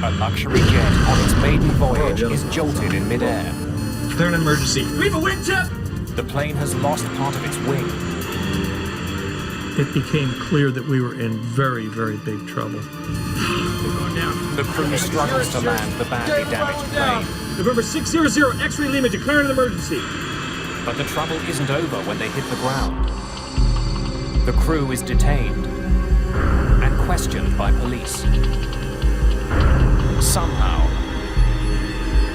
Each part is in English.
A luxury jet on its maiden voyage is jolted in midair. Declare an emergency. We have a wind tip! The plane has lost part of its wing. It became clear that we were in very, very big trouble. The crew struggles to land the badly damaged plane. November 600, X-ray Lima, declare an emergency. But the trouble isn't over when they hit the ground. The crew is detained and questioned by police. Somehow,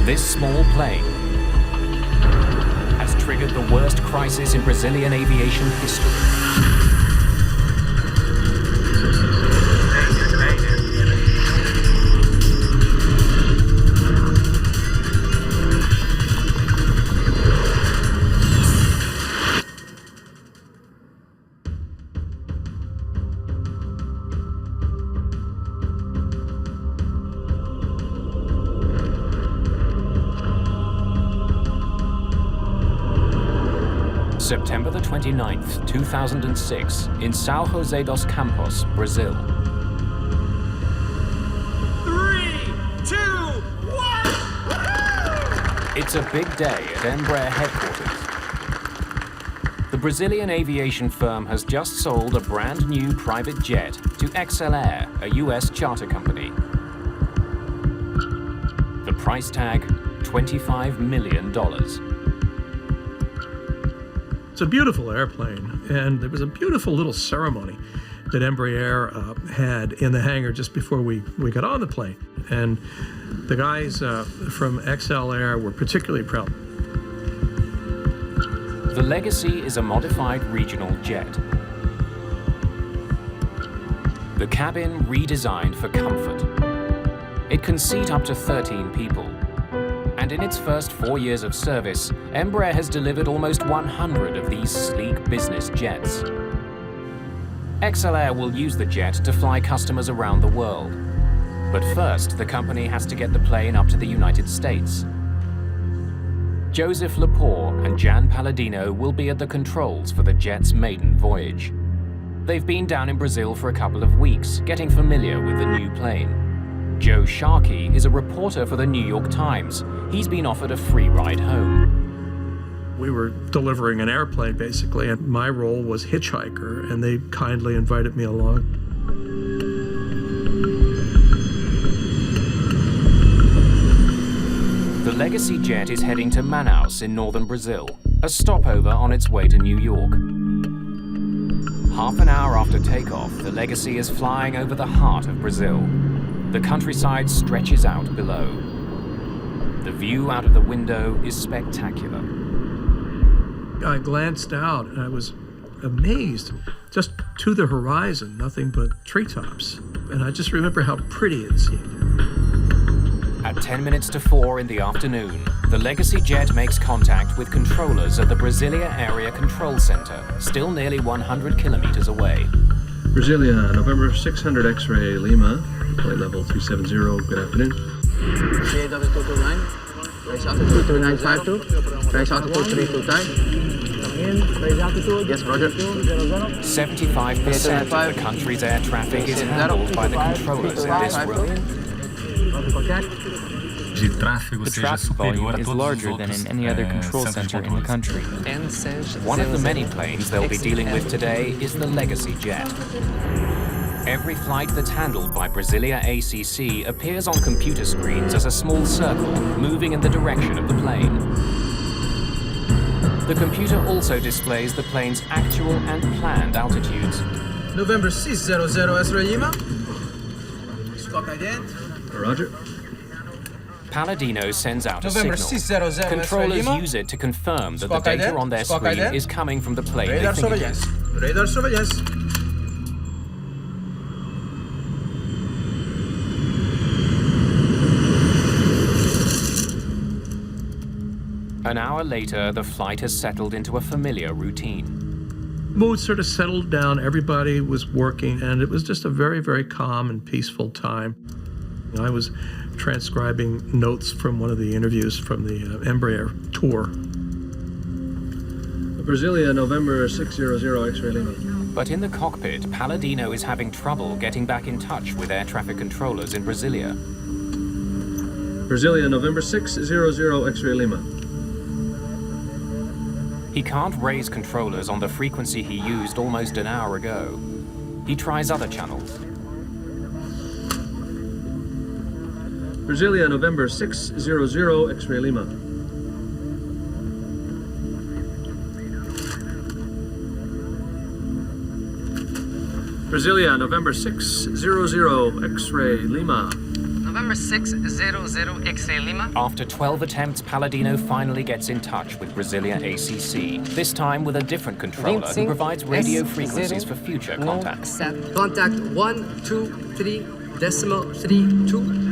this small plane has triggered the worst crisis in Brazilian aviation history. September the 29th, 2006, in São José dos Campos, Brazil. 3, 2, 1! It's a big day at Embraer headquarters. The Brazilian aviation firm has just sold a brand new private jet to XLR, a US charter company. The price tag, $25 million. It's a beautiful airplane, and there was a beautiful little ceremony that Embraer had in the hangar just before we got on the plane. And the guys from XLR were particularly proud. The Legacy is a modified regional jet. The cabin redesigned for comfort. It can seat up to 13 people. And in its first 4 years of service, Embraer has delivered almost 100 of these sleek business jets. XLR will use the jet to fly customers around the world. But first, the company has to get the plane up to the United States. Joseph Lepore and Jan Palladino will be at the controls for the jet's maiden voyage. They've been down in Brazil for a couple of weeks, getting familiar with the new plane. Joe Sharkey is a reporter for the New York Times. He's been offered a free ride home. We were delivering an airplane, basically, and my role was hitchhiker, and they kindly invited me along. The Legacy jet is heading to Manaus in northern Brazil, a stopover on its way to New York. Half an hour after takeoff, the Legacy is flying over the heart of Brazil. The countryside stretches out below. The view out of the window is spectacular. I glanced out and I was amazed. Just to the horizon, nothing but treetops. And I just remember how pretty it seemed. At 10 minutes to 4 in the afternoon, the Legacy jet makes contact with controllers at the Brasilia Area Control Center, still nearly 100 kilometers away. Brasilia, November 600 X-ray Lima, flight level 370, good afternoon. CAW 229, raise altitude 2952, raise altitude 329. Raise altitude. Yes, Roger. 75% of the country's air traffic is handled by the controllers in this room. The traffic volume is larger than in any other control center in the country. One of the many planes they'll be dealing with today is the Legacy jet. Every flight that's handled by Brasilia ACC appears on computer screens as a small circle moving in the direction of the plane. The computer also displays the plane's actual and planned altitudes. November 600 X-ray Lima. Squawk ident. Roger. Palladino sends out a November signal. 600 Controllers use it to confirm that the data on their screen is coming from the plane Radar they think it is. surveillance. Radar surveillance. An hour later, the flight has settled into a familiar routine. Mood sort of settled down, everybody was working, and it was just a very, very calm and peaceful time. I was transcribing notes from one of the interviews from the Embraer tour. Brasilia, November 600 X-ray Lima. But in the cockpit, Palladino is having trouble getting back in touch with air traffic controllers in Brasilia. Brasilia, November 600 X-ray Lima. He can't raise controllers on the frequency he used almost an hour ago. He tries other channels. Brasilia, November 600 X-ray Lima. Brasilia, November 600 X-ray Lima. November 600 X-ray Lima. After 12 attempts, Palladino finally gets in touch with Brasilia ACC, this time with a different controller who provides radio frequencies for future contact. Contact 123.32.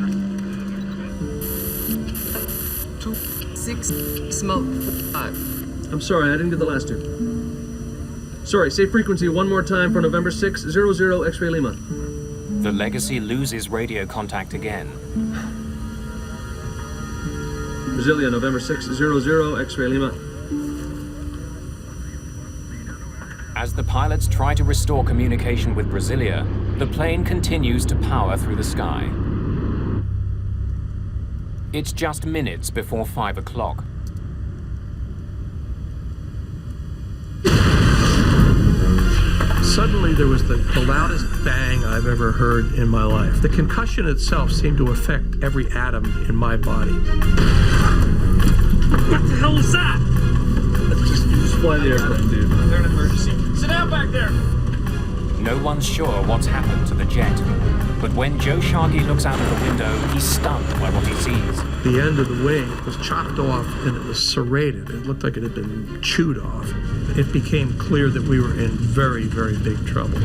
26.5. I'm sorry, I didn't get the last two. Sorry, say frequency one more time for November 600 X-ray Lima. The Legacy loses radio contact again. Brasilia, November 600 X-ray Lima. As the pilots try to restore communication with Brasilia, the plane continues to power through the sky. It's just minutes before 5 o'clock. Suddenly there was the loudest bang I've ever heard in my life. The concussion itself seemed to affect every atom in my body. What the hell is that? Just fly the airplane, dude. They're an emergency. Sit down back there. No one's sure what's happened to the jet. But when Joe Sharkey looks out of the window, he's stunned by what he sees. The end of the wing was chopped off and it was serrated. It looked like it had been chewed off. It became clear that we were in very, very big trouble.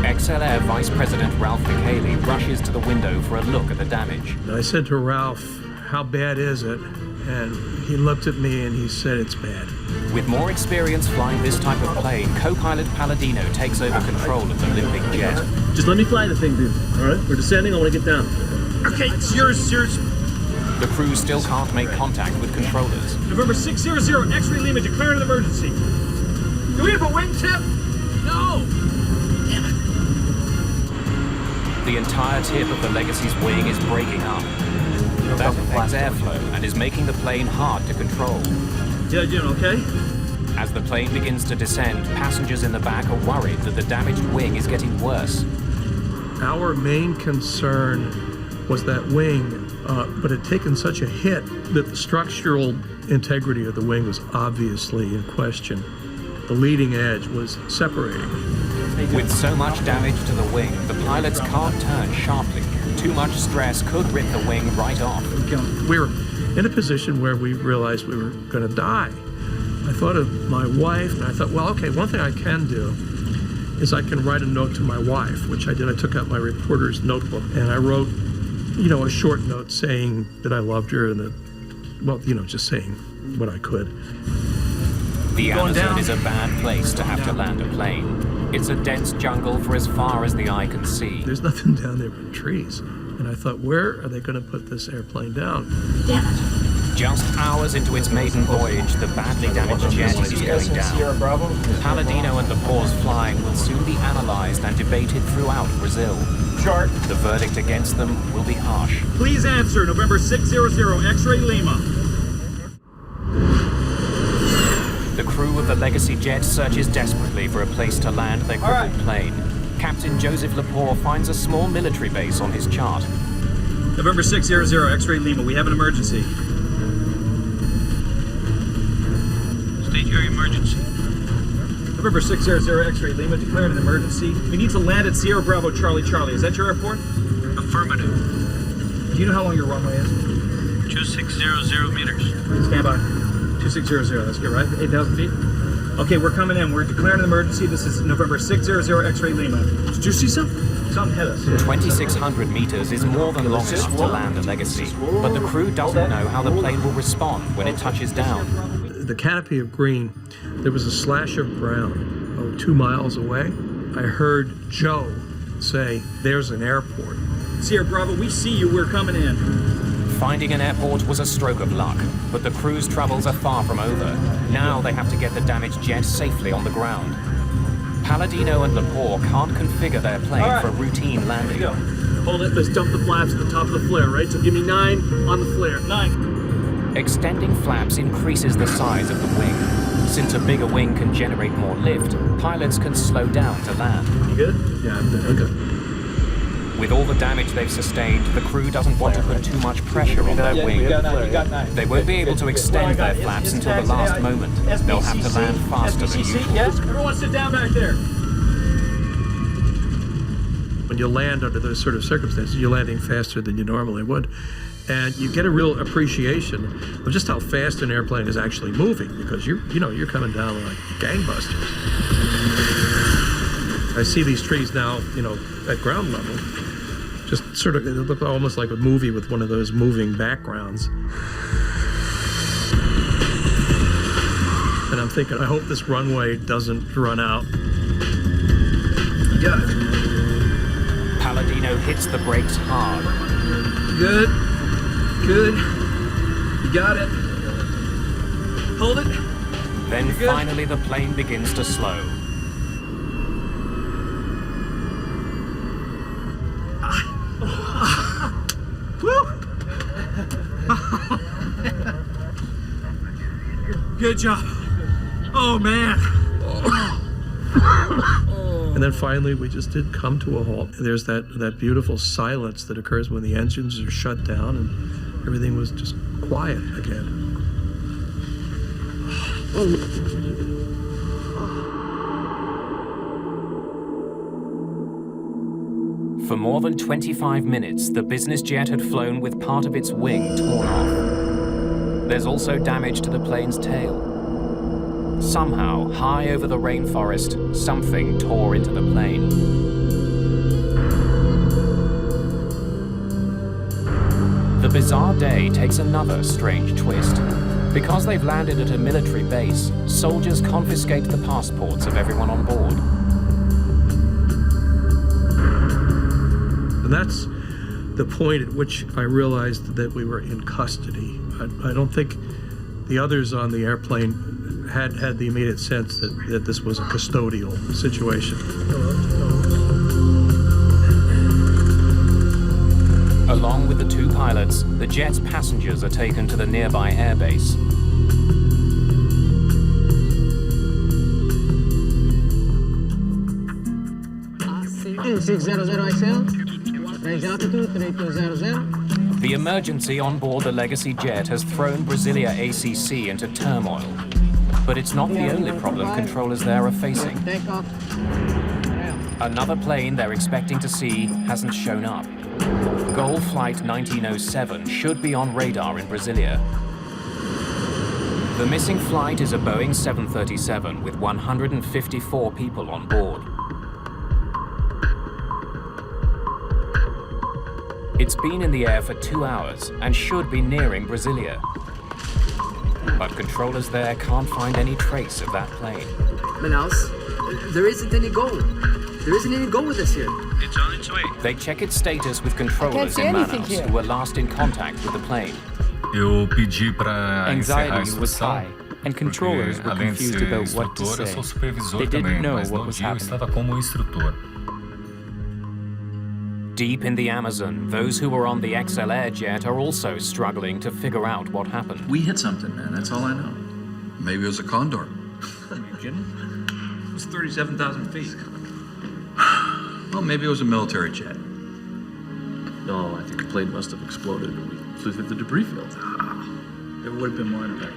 XLR Vice President Ralph McHaley rushes to the window for a look at the damage. And I said to Ralph, "How bad is it?" And he looked at me and he said, "It's bad." With more experience flying this type of plane, co-pilot Palladino takes over control of the limping jet. Just let me fly the thing, dude. All right? We're descending. I want to get down. Okay, it's yours. The crew still can't make contact with controllers. November 600 X-ray Lima, declaring an emergency. Do we have a wingtip? No. The entire tip of the Legacy's wing is breaking up. That affects airflow and is making the plane hard to control. Yeah, you doing okay? As the plane begins to descend, passengers in the back are worried that the damaged wing is getting worse. Our main concern was that wing, but it had taken such a hit that the structural integrity of the wing was obviously in question. The leading edge was separating. With so much damage to the wing, the pilots can't turn sharply. Too much stress could rip the wing right off. We were in a position where we realized we were going to die. I thought of my wife, and I thought, well, okay, one thing I can do is I can write a note to my wife, which I did. I took out my reporter's notebook, and I wrote, a short note saying that I loved her and that, just saying what I could. The Amazon is a bad place to have to land a plane. It's a dense jungle for as far as the eye can see. There's nothing down there but trees. And I thought, where are they going to put this airplane down? Damn it. Just hours into its maiden voyage, the badly damaged jet is going down. Palladino and Lepore's flying will soon be analyzed and debated throughout Brazil. Chart. The verdict against them will be harsh. Please answer, November 600 X-ray Lima. The crew of the Legacy jet searches desperately for a place to land their crippled plane. Captain Joseph Lepore finds a small military base on his chart. November 600 X-ray Lima, we have an emergency. State your emergency. November 600 X-ray Lima, declared an emergency. We need to land at Sierra Bravo Charlie Charlie. Is that your airport? Affirmative. Do you know how long your runway is? 2600 meters. Stand by. 2600, that's good, right? 8,000 feet? Okay, we're coming in. We're declaring an emergency. This is November 600 X-ray Lima. Did you see something? Something hit us. 2,600 meters is more than long enough to land a Legacy, but the crew doesn't know how the plane will respond when it touches down. The canopy of green, there was a slash of brown, 2 miles away. I heard Joe say, "There's an airport." Sierra Bravo, we see you. We're coming in. Finding an airport was a stroke of luck, but the crew's troubles are far from over. Now they have to get the damaged jet safely on the ground. Palladino and Lepore can't configure their plane for a routine landing. Hold it. Let's dump the flaps at the top of the flare, right? So give me 9 on the flare. 9. Extending flaps increases the size of the wing. Since a bigger wing can generate more lift, pilots can slow down to land. You good? Yeah, I'm good. With all the damage they've sustained, the crew doesn't want to put too much pressure on their wing. You got 9. They won't be able to extend their flaps until the last moment. They'll have to land faster than usual. Yes. Everyone sit down back there. When you land under those sort of circumstances, you're landing faster than you normally would. And you get a real appreciation of just how fast an airplane is actually moving, because you're coming down like gangbusters. I see these trees now, at ground level, just sort of, they look almost like a movie with one of those moving backgrounds. And I'm thinking, I hope this runway doesn't run out. You got it. Palladino hits the brakes hard. Good. Good. You got it. Hold it. Then You're good. finally the plane begins to slow. Woo! Good job. Oh, man. And then finally, we just did come to a halt. There's that beautiful silence that occurs when the engines are shut down and everything was just quiet again. For more than 25 minutes, the business jet had flown with part of its wing torn off. There's also damage to the plane's tail. Somehow, high over the rainforest, something tore into the plane. The bizarre day takes another strange twist. Because they've landed at a military base, soldiers confiscate the passports of everyone on board. And that's the point at which I realized that we were in custody. I don't think the others on the airplane had the immediate sense that this was a custodial situation. Along with the two pilots, the jet's passengers are taken to the nearby airbase. Range altitude 3200. The emergency on board the Legacy jet has thrown Brasilia ACC into turmoil. But it's not the only problem controllers there are facing. Takeoff. Another plane they're expecting to see hasn't shown up. Goal Flight 1907 should be on radar in Brasilia. The missing flight is a Boeing 737 with 154 people on board. It's been in the air for 2 hours and should be nearing Brasilia. But controllers there can't find any trace of that plane. Manaus, there isn't any goal. There isn't any goal with us here. It's on its way. They check its status with controllers in Manaus who were last in contact with the plane. Eu pedi para encerrar a Anxiety was instrução, high, and controllers porque, were além de confused ser about what to instrutor, eu say. sou supervisor They didn't também, know mas what no was dia eu happening. estava como instrutor. Deep in the Amazon, those who were on the XL Air jet are also struggling to figure out what happened. We hit something, man. That's all I know. Maybe it was a condor. Are you kidding? It was 37,000 feet. Well, maybe it was a military jet. No, I think the plane must have exploded and we flew through the debris field. There would have been more impact.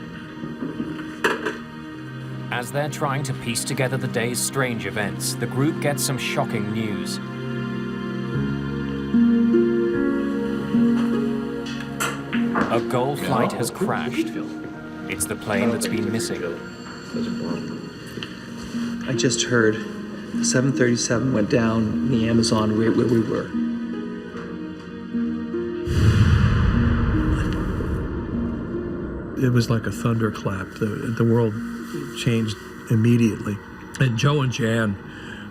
As they're trying to piece together the day's strange events, the group gets some shocking news. A Goal flight has crashed. It's the plane that's been missing. I just heard the 737 went down in the Amazon right where we were. It was like a thunderclap. The world changed immediately. And Joe and Jan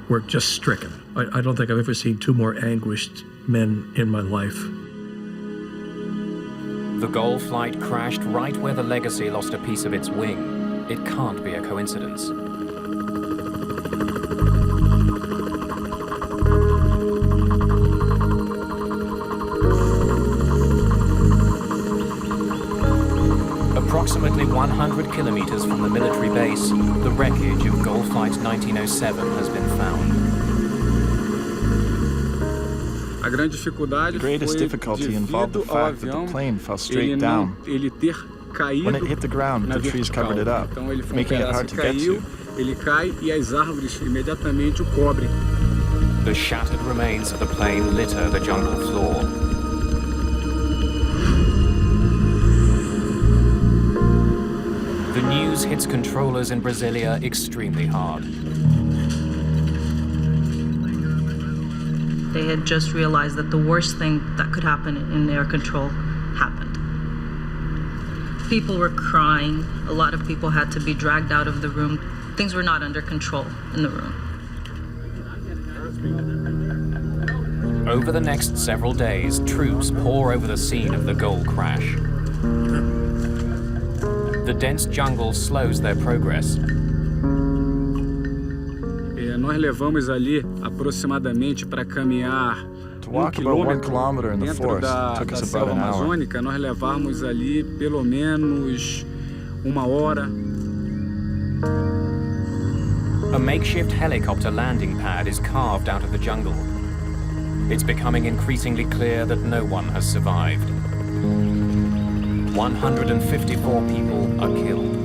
were just stricken. I don't think I've ever seen two more anguished men in my life. The Goal flight crashed right where the Legacy lost a piece of its wing. It can't be a coincidence. Approximately 100 kilometers from the military base, the wreckage of Gol Flight 1907 has been found. The greatest difficulty involved the fact that the plane fell straight down. When it hit the ground, the trees covered it up, making it hard to get to. The shattered remains of the plane litter the jungle floor. The news hits controllers in Brasilia extremely hard. They had just realized that the worst thing that could happen in air control happened. People were crying. A lot of people had to be dragged out of the room. Things were not under control in the room. Over the next several days, troops pour over the scene of the Gol crash. The dense jungle slows their progress. Nós levamos ali aproximadamente para caminhar To walk about 1 kilometer in the forest took us about an hour. Nós levamos ali pelo menos 1 hora. A makeshift helicopter landing pad is carved out of the jungle. It's becoming increasingly clear that no one has survived. 154 people are killed.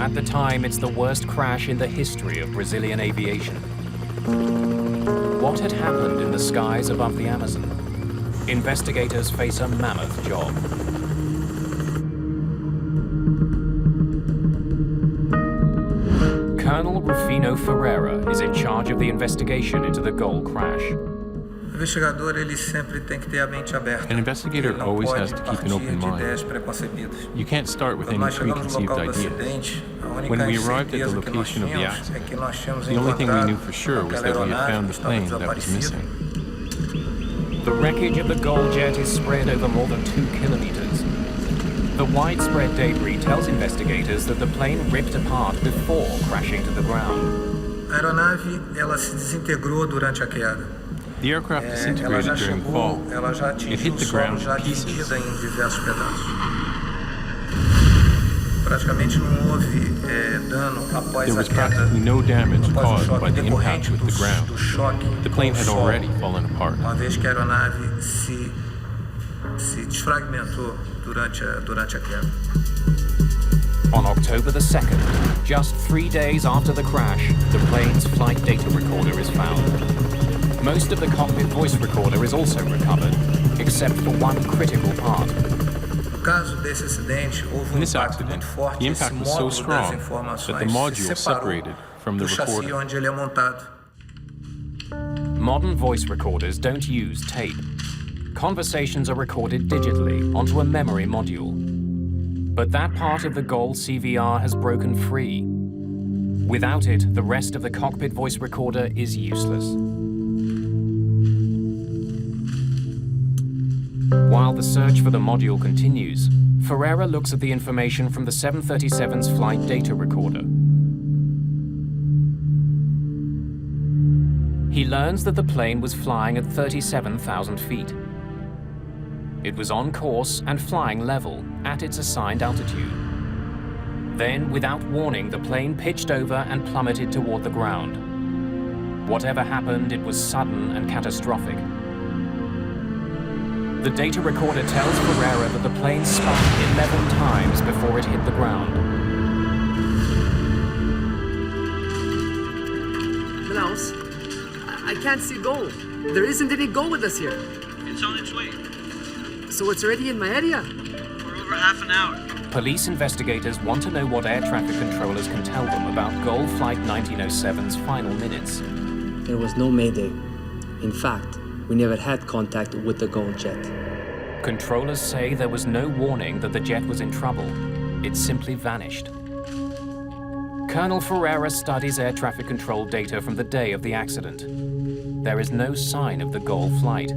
At the time, it's the worst crash in the history of Brazilian aviation. What had happened in the skies above the Amazon? Investigators face a mammoth job. Colonel Rufino Ferreira is in charge of the investigation into the Gol crash. An investigator always has to keep an open mind. You can't start with any preconceived ideas. When we arrived at the location of the accident, the only thing we knew for sure was that we had found the plane that was missing. The wreckage of the Gol jet is spread over more than 2 kilometers. The widespread debris tells investigators that the plane ripped apart before crashing to the ground. The aircraft disintegrated during fall. It hit the ground in pieces. There was practically no damage caused by the impact with the ground. The plane had already fallen apart. On October the 2nd, just 3 days after the crash, the plane's flight data recorder is found. Most of the cockpit voice recorder is also recovered, except for one critical part. In this accident, the impact was so strong that the module separated from the recorder. Modern voice recorders don't use tape. Conversations are recorded digitally onto a memory module. But that part of the Gol CVR has broken free. Without it, the rest of the cockpit voice recorder is useless. While the search for the module continues, Ferreira looks at the information from the 737's flight data recorder. He learns that the plane was flying at 37,000 feet. It was on course and flying level at its assigned altitude. Then, without warning, the plane pitched over and plummeted toward the ground. Whatever happened, it was sudden and catastrophic. The data recorder tells Ferreira that the plane spun 11 times before it hit the ground. Klaus, I can't see Gol. There isn't any Gol with us here. It's on its way. So it's already in my area? For over half an hour. Police investigators want to know what air traffic controllers can tell them about Gol Flight 1907's final minutes. There was no Mayday. In fact, we never had contact with the Gol jet. Controllers say there was no warning that the jet was in trouble. It simply vanished. Colonel Ferreira studies air traffic control data from the day of the accident. There is no sign of the Gol flight.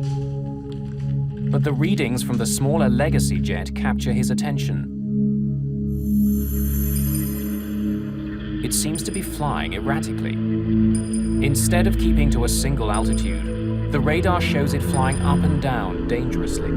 But the readings from the smaller Legacy jet capture his attention. It seems to be flying erratically. Instead of keeping to a single altitude, the radar shows it flying up and down dangerously.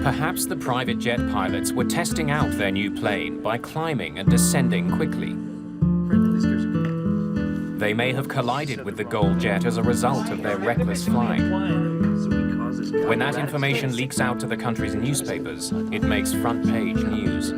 Perhaps the private jet pilots were testing out their new plane by climbing and descending quickly. They may have collided with the Gold jet as a result of their reckless flying. When that information leaks out to the country's newspapers, it makes front-page news.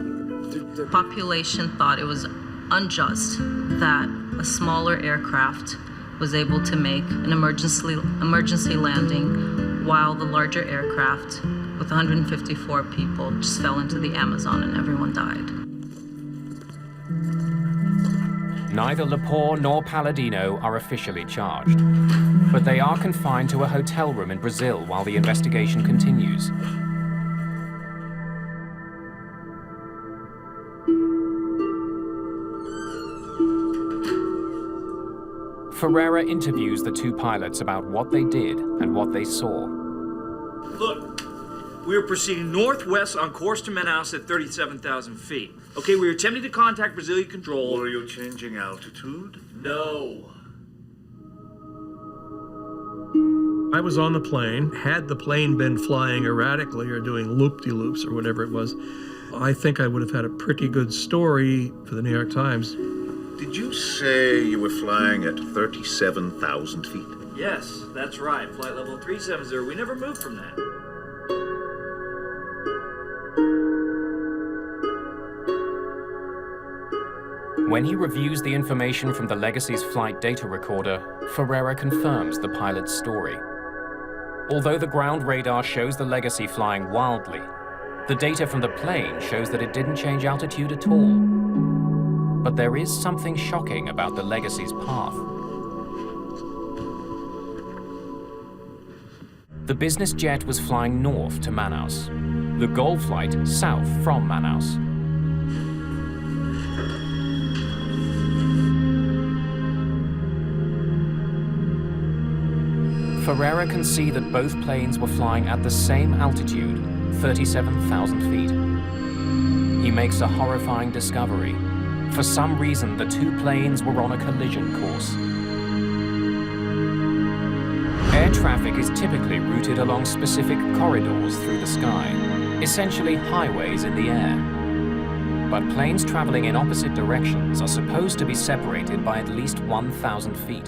The population thought it was unjust that a smaller aircraft was able to make an emergency landing while the larger aircraft with 154 people just fell into the Amazon and everyone died. Neither Lepore nor Palladino are officially charged, but they are confined to a hotel room in Brazil while the investigation continues. Ferreira interviews the two pilots about what they did and what they saw. Look, we were proceeding northwest on course to Manaus at 37,000 feet. Okay, we were attempting to contact Brazilian control. Were you changing altitude? No. I was on the plane. Had the plane been flying erratically or doing loop-de-loops or whatever it was, I think I would have had a pretty good story for the New York Times. Did you say you were flying at 37,000 feet? Yes, that's right. Flight level 370. We never moved from that. When he reviews the information from the Legacy's flight data recorder, Ferreira confirms the pilot's story. Although the ground radar shows the Legacy flying wildly, the data from the plane shows that it didn't change altitude at all. But there is something shocking about the Legacy's path. The business jet was flying north to Manaus, the Gold flight south from Manaus. Ferreira can see that both planes were flying at the same altitude, 37,000 feet. He makes a horrifying discovery. For some reason, the two planes were on a collision course. Air traffic is typically routed along specific corridors through the sky, essentially highways in the air. But planes traveling in opposite directions are supposed to be separated by at least 1,000 feet.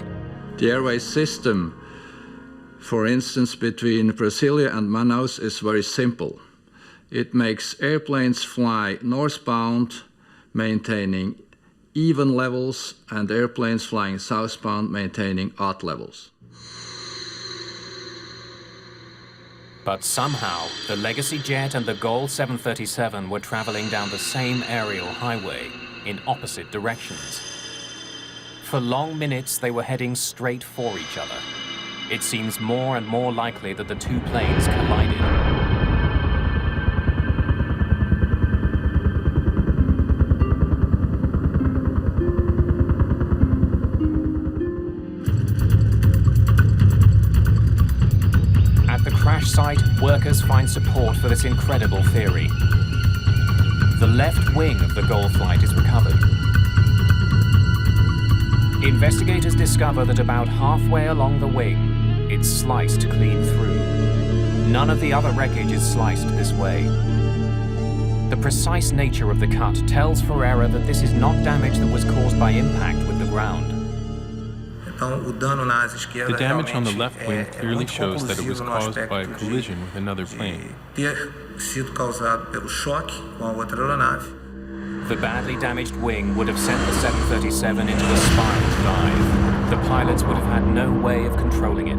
The airway system, for instance, between Brasilia and Manaus is very simple. It makes airplanes fly northbound, maintaining even levels, and airplanes flying southbound, maintaining odd levels. But somehow, the Legacy jet and the Gold 737 were traveling down the same aerial highway in opposite directions. For long minutes, they were heading straight for each other. It seems more and more likely that the two planes collided. At the crash site, workers find support for this incredible theory. The left wing of the Gold flight is recovered. Investigators discover that about halfway along the wing, it's sliced clean through. None of the other wreckage is sliced this way. The precise nature of the cut tells Ferreira that this is not damage that was caused by impact with the ground. The damage on the left wing clearly shows that it was caused by a collision with another plane. The badly damaged wing would have sent the 737 into a spiral dive. The pilots would have had no way of controlling it.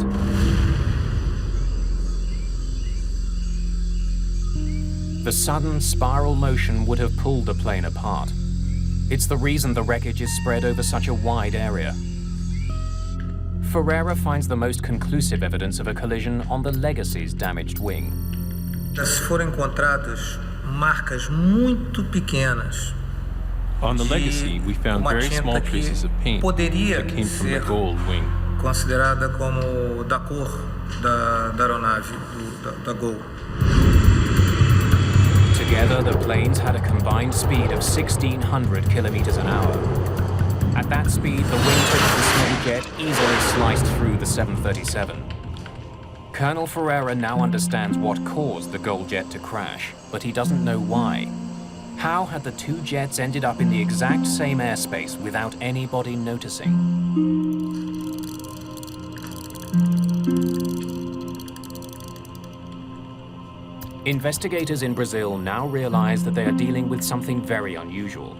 The sudden spiral motion would have pulled the plane apart. It's the reason the wreckage is spread over such a wide area. Ferreira finds the most conclusive evidence of a collision on the Legacy's damaged wing. Foram encontradas marcas muito pequenas. On the Legacy, we found very small traces of paint that came from the Gold wing. Considerada como da cor da aeronave da Gold. Together, the planes had a combined speed of 1,600 kilometers an hour. At that speed, the wingtip of the small jet easily sliced through the 737. Colonel Ferreira now understands what caused the Gold jet to crash, but he doesn't know why. How had the two jets ended up in the exact same airspace without anybody noticing? Investigators in Brazil now realize that they are dealing with something very unusual.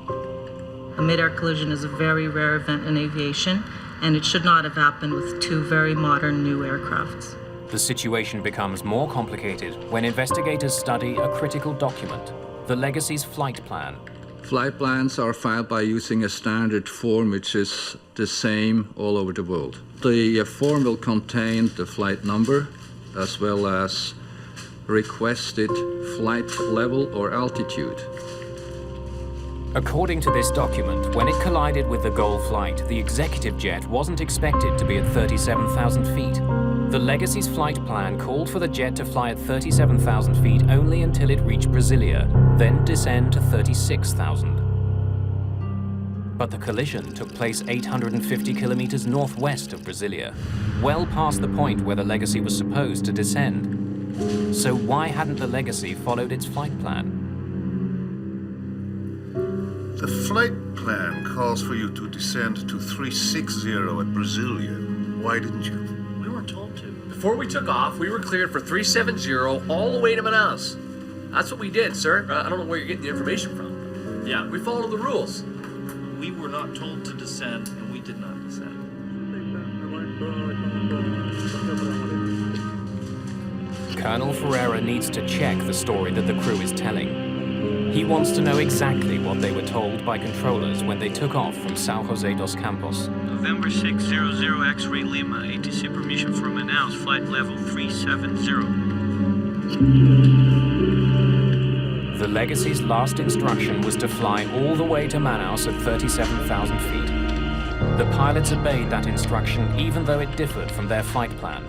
A mid-air collision is a very rare event in aviation, and it should not have happened with two very modern new aircrafts. The situation becomes more complicated when investigators study a critical document, the Legacy's flight plan. Flight plans are filed by using a standard form which is the same all over the world. The form will contain the flight number as well as requested flight level or altitude. According to this document, when it collided with the Goal flight, the executive jet wasn't expected to be at 37,000 feet. The Legacy's flight plan called for the jet to fly at 37,000 feet only until it reached Brasilia, then descend to 36,000. But the collision took place 850 kilometers northwest of Brasilia, well past the point where the Legacy was supposed to descend. So why hadn't the Legacy followed its flight plan? The flight plan calls for you to descend to 360 at Brasilia. Why didn't you? We weren't told to. Before we took off, we were cleared for 370 all the way to Manaus. That's what we did, sir. I don't know where you're getting the information from. Yeah, we followed the rules. We were not told to descend, and we did not descend. Colonel Ferreira needs to check the story that the crew is telling. He wants to know exactly what they were told by controllers when they took off from São José dos Campos. November 600 X-ray Lima, ATC permission for Manaus, flight level 370. The Legacy's last instruction was to fly all the way to Manaus at 37,000 feet. The pilots obeyed that instruction even though it differed from their flight plan.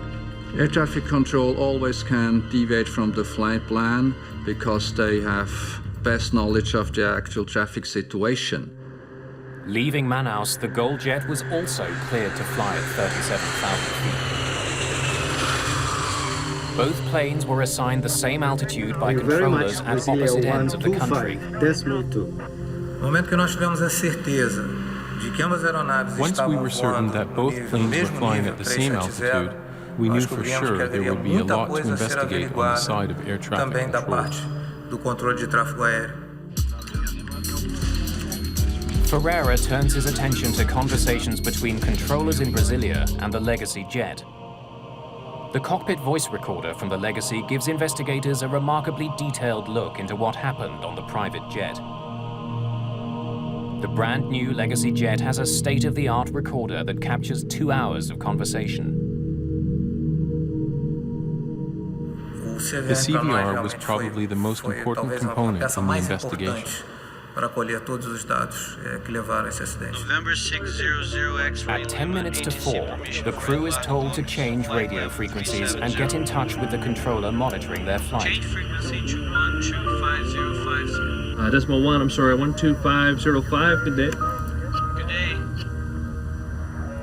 Air traffic control always can deviate from the flight plan because they have best knowledge of the actual traffic situation. Leaving Manaus, the Gold jet was also cleared to fly at 37,000 feet. Both planes were assigned the same altitude by controllers at opposite ends of the country. Once we were certain that both planes were flying at the same altitude, we knew for sure there would be a lot to investigate on the side of air traffic control. Ferreira turns his attention to conversations between controllers in Brasilia and the Legacy jet. The cockpit voice recorder from the Legacy gives investigators a remarkably detailed look into what happened on the private jet. The brand new Legacy jet has a state-of-the-art recorder that captures 2 hours of conversation. The CVR was probably the most important component in the investigation. November 600 X-ray At 10 minutes to 4, the crew is told to change radio frequencies and get in touch with the controller monitoring their flight. Change frequency to 125050. Decimal 1, I'm sorry, 12505, good day. Good day.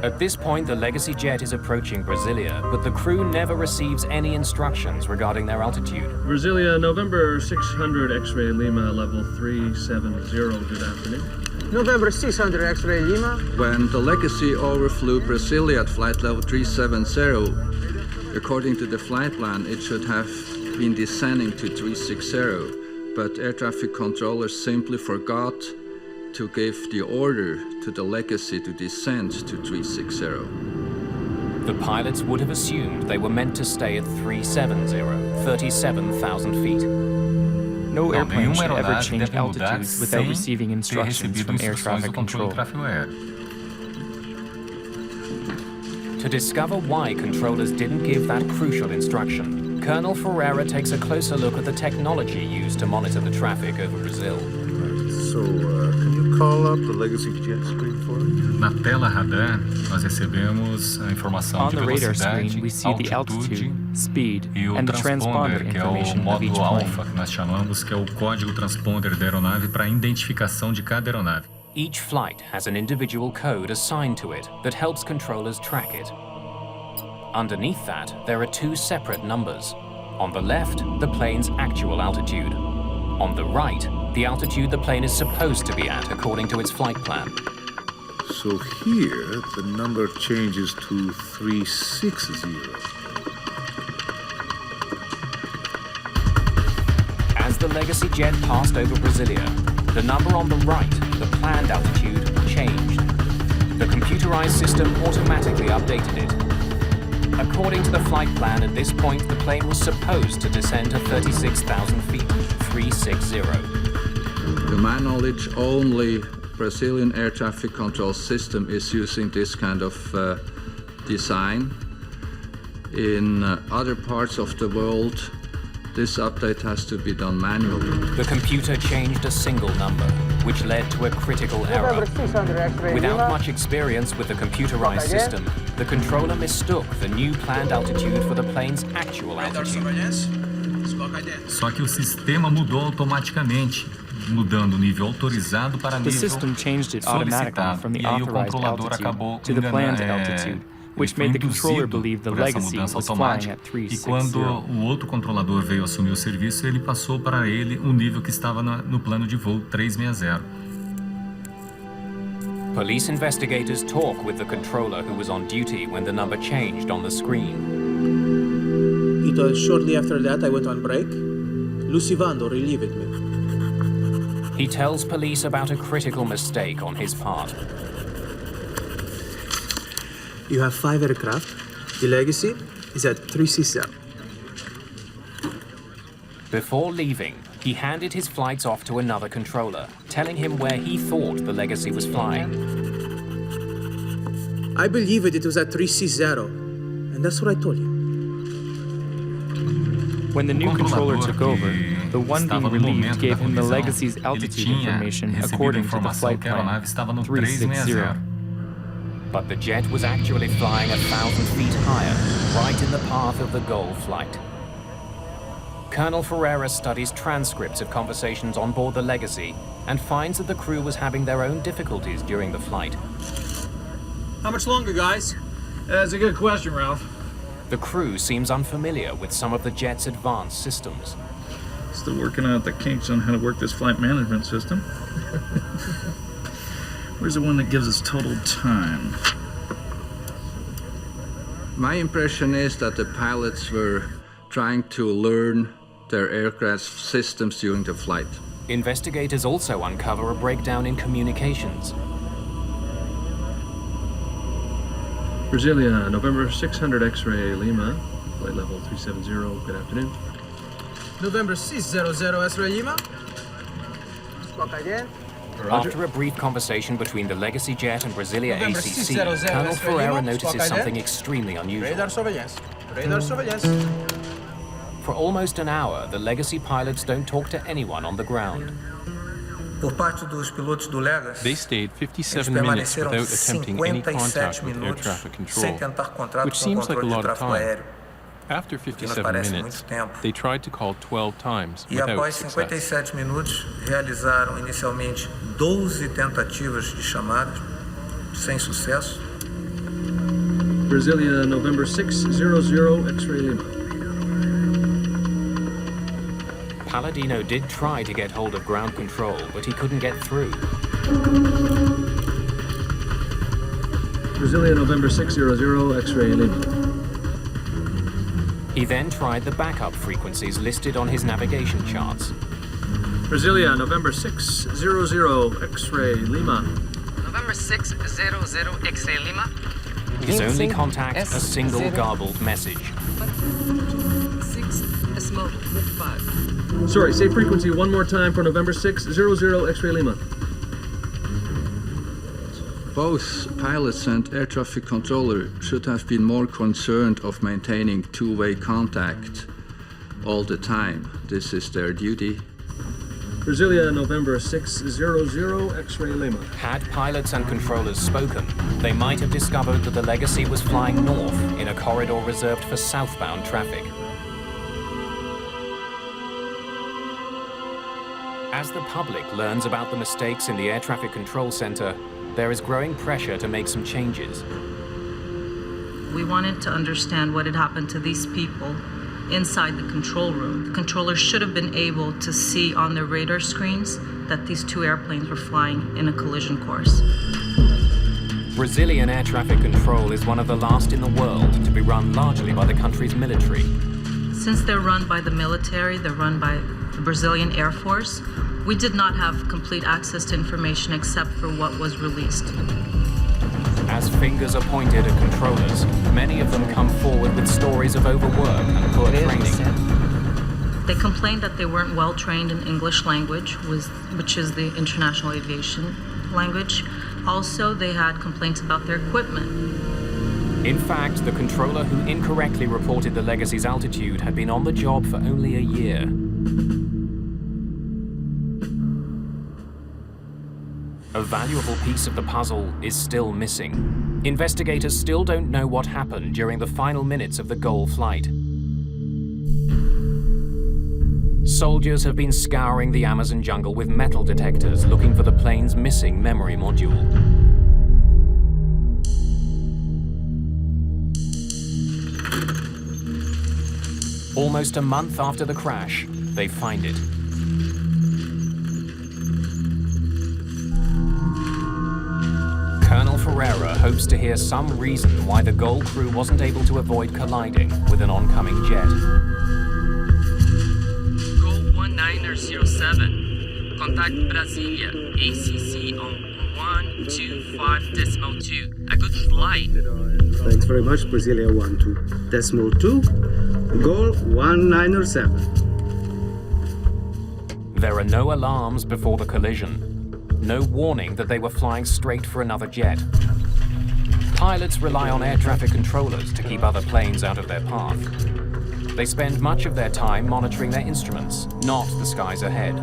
At this point, the Legacy jet is approaching Brasilia, but the crew never receives any instructions regarding their altitude. Brasilia, November 600 X-ray Lima, level 370, good afternoon. November 600 X-ray Lima. When the Legacy overflew Brasilia at flight level 370, according to the flight plan, it should have been descending to 360, but air traffic controllers simply forgot to give the order to the Legacy to descend to 360. The pilots would have assumed they were meant to stay at 370, 37,000 feet. No airplane should ever change altitude without receiving instructions from air traffic control. To discover why controllers didn't give that crucial instruction, Colonel Ferreira takes a closer look at the technology used to monitor the traffic over Brazil. So, can you call up the Legacy jet screen for us? Na tela radar, nós recebemos a informação On de the radar velocidade, screen, we see the altitude, speed, e o and the transponder transponder, que é o information of each módulo alfa, plane. que nós chamamos, que é o código transponder da aeronave para a identificação de cada aeronave. Each flight has an individual code assigned to it that helps controllers track it. Underneath that, there are two separate numbers. On the left, the plane's actual altitude. On the right, the altitude the plane is supposed to be at according to its flight plan. So here, the number changes to 360. As the Legacy jet passed over Brasilia, the number on the right, the planned altitude, changed. The computerized system automatically updated it. According to the flight plan, at this point, the plane was supposed to descend to 36,000 feet, 360. To my knowledge, only Brazilian air traffic control system is using this kind of design. In other parts of the world, this update has to be done manually. The computer changed a single number, which led to a critical error. Without much experience with the computerized system, the controller mistook the new planned altitude for the plane's actual altitude. Só que o sistema mudou automaticamente, mudando o nível autorizado para The nível system changed it automatically solicitado. from the E aí o authorized controlador altitude acabou to the planned altitude, which made the controller believe the Legacy was flying at E quando 360. o outro controlador veio assumir o serviço, ele passou para ele o nível que estava no plano de voo 360. Police investigators talk with the controller who was on duty when the number changed on the screen. It was shortly after that I went on break. Lucivando relieved me. He tells police about a critical mistake on his part. You have 5 aircraft. The Legacy is at 360. Before leaving, he handed his flights off to another controller, telling him where he thought the Legacy was flying. I believe it was at 360, and that's what I told you. When the new controller took over, the one being relieved gave him the Legacy's altitude information according to the flight plan, 360. But the jet was actually flying 1,000 feet higher, right in the path of the goal flight. Colonel Ferreira studies transcripts of conversations on board the Legacy and finds that the crew was having their own difficulties during the flight. How much longer, guys? That's a good question, Ralph. The crew seems unfamiliar with some of the jet's advanced systems. Still working out the kinks on how to work this flight management system. Where's the one that gives us total time? My impression is that the pilots were trying to learn their aircraft systems during the flight. Investigators also uncover a breakdown in communications. Brasilia, November 600 X-ray Lima, flight level 370, good afternoon. November 600 X-ray Lima. After a brief conversation between the Legacy jet and Brasilia November ACC, 600 Colonel X-ray Ferreira Lima, notices something extremely unusual. Radar surveillance. Radar surveillance. For almost an hour, the Legacy pilots don't talk to anyone on the ground. They stayed 57 minutes without attempting any contact with air traffic control, which seems like a lot of time. After 57 minutes, they tried to call 12 times without success. 57 minutos, realizaram inicialmente 12 tentativas de chamada, sem sucesso. Brasilia, November 600 X-ray Lima. Palladino did try to get hold of ground control, but he couldn't get through. Brasilia, November 600 X-ray Lima. He then tried the backup frequencies listed on his navigation charts. Brasilia, November 600 X-ray Lima. November 600 X-ray Lima. His only contact, a single garbled message. 6 Smoke 5. Sorry, say frequency one more time for November 600 X-ray Lima. Both pilots and air traffic controller should have been more concerned of maintaining two-way contact all the time. This is their duty. Brasilia, November 600 X-ray Lima. Had pilots and controllers spoken, they might have discovered that the Legacy was flying north in a corridor reserved for southbound traffic. As the public learns about the mistakes in the Air Traffic Control Center, there is growing pressure to make some changes. We wanted to understand what had happened to these people inside the control room. The controllers should have been able to see on their radar screens that these two airplanes were flying in a collision course. Brazilian air traffic control is one of the last in the world to be run largely by the country's military. Since they're run by the military, they're run by the Brazilian Air Force, we did not have complete access to information except for what was released. As fingers are pointed at controllers, many of them come forward with stories of overwork and poor training. They complained that they weren't well trained in English language, which is the international aviation language. Also, they had complaints about their equipment. In fact, the controller who incorrectly reported the Legacy's altitude had been on the job for only a year. A valuable piece of the puzzle is still missing. Investigators still don't know what happened during the final minutes of the GOL flight. Soldiers have been scouring the Amazon jungle with metal detectors looking for the plane's missing memory module. Almost a month after the crash, they find it. Colonel Ferreira hopes to hear some reason why the GOL crew wasn't able to avoid colliding with an oncoming jet. GOL 1907. Contact Brasilia. ACC on 125.2. A good flight. Thanks very much, Brasilia 12.2. GOL 1907. There are no alarms before the collision. No warning that they were flying straight for another jet. Pilots rely on air traffic controllers to keep other planes out of their path. They spend much of their time monitoring their instruments, not the skies ahead.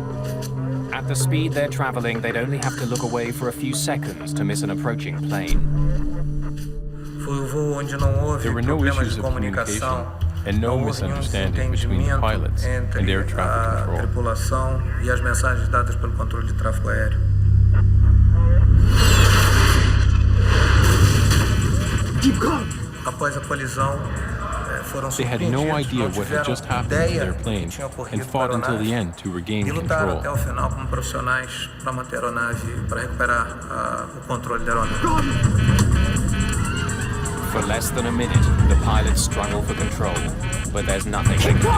At the speed they're traveling, they'd only have to look away for a few seconds to miss an approaching plane. There were no issues of communication and no misunderstanding between the pilots and air traffic control. They had no idea what had just happened to their plane and fought until the end to regain control. For less than a minute, the pilots struggle for control, but there's nothing they can do.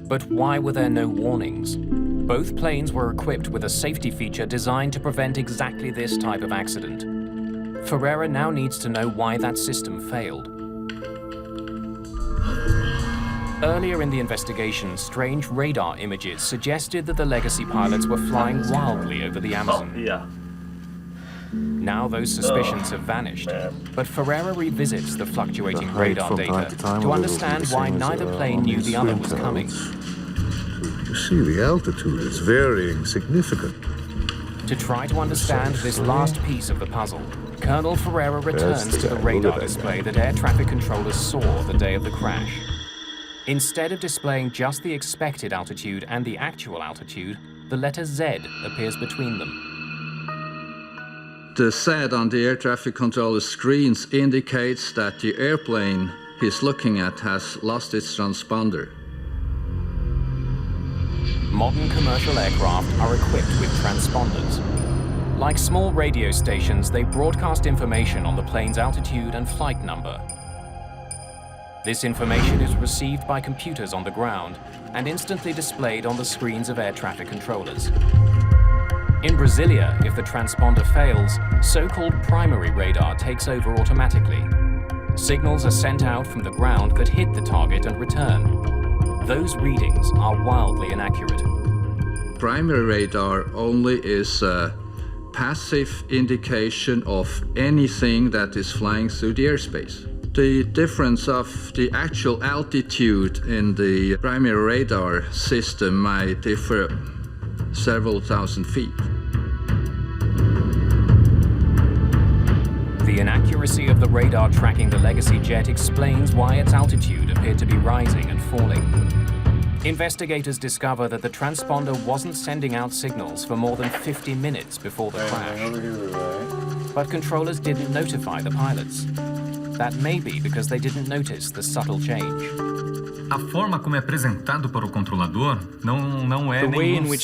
But why were there no warnings? Both planes were equipped with a safety feature designed to prevent exactly this type of accident. Ferreira now needs to know why that system failed. Earlier in the investigation, strange radar images suggested that the Legacy pilots were flying wildly over the Amazon. Now those suspicions have vanished, but Ferreira revisits the fluctuating radar data to understand why neither plane knew the other was coming. You see, the altitude is varying significantly. To try to understand this last piece of the puzzle, Colonel Ferreira returns to the radar display that air traffic controllers saw the day of the crash. Instead of displaying just the expected altitude and the actual altitude, the letter Z appears between them. The Z on the air traffic controller screens indicates that the airplane he's looking at has lost its transponder. Modern commercial aircraft are equipped with transponders. Like small radio stations, they broadcast information on the plane's altitude and flight number. This information is received by computers on the ground and instantly displayed on the screens of air traffic controllers. In Brasilia, if the transponder fails, so-called primary radar takes over automatically. Signals are sent out from the ground that hit the target and return. Those readings are wildly inaccurate. Primary radar only is a passive indication of anything that is flying through the airspace. The difference of the actual altitude in the primary radar system might differ several thousand feet. The inaccuracy of the radar tracking the Legacy jet explains why its altitude appeared to be rising and falling. Investigators discover that the transponder wasn't sending out signals for more than 50 minutes before the crash. But controllers didn't notify the pilots. That may be because they didn't notice the subtle change. A forma como é apresentado para o controlador não é nenhum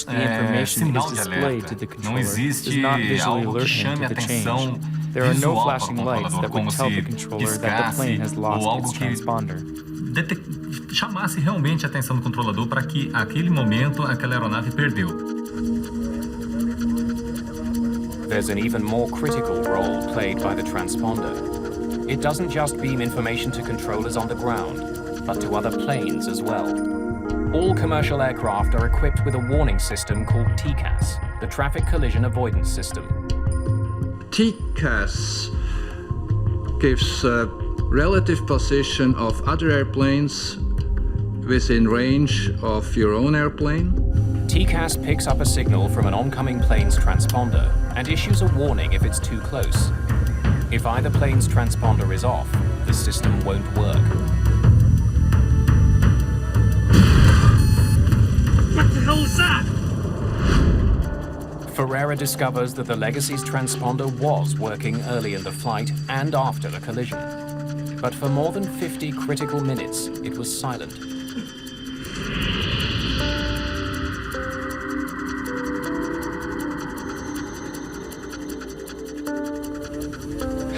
sinal de alerta. Não existe algo que chame a atenção visual para o controlador, como se piscasse ou algo que chamasse realmente a atenção do controlador para que, naquele momento, aquela aeronave perdeu. There's an even more critical role played by the transponder. It doesn't just beam information to controllers on the ground, but to other planes as well. All commercial aircraft are equipped with a warning system called TCAS, the Traffic Collision Avoidance System. TCAS gives relative position of other airplanes within range of your own airplane. TCAS picks up a signal from an oncoming plane's transponder and issues a warning if it's too close. If either plane's transponder is off, the system won't work. What the hell is that? Ferreira discovers that the Legacy's transponder was working early in the flight and after the collision. But for more than 50 critical minutes, it was silent.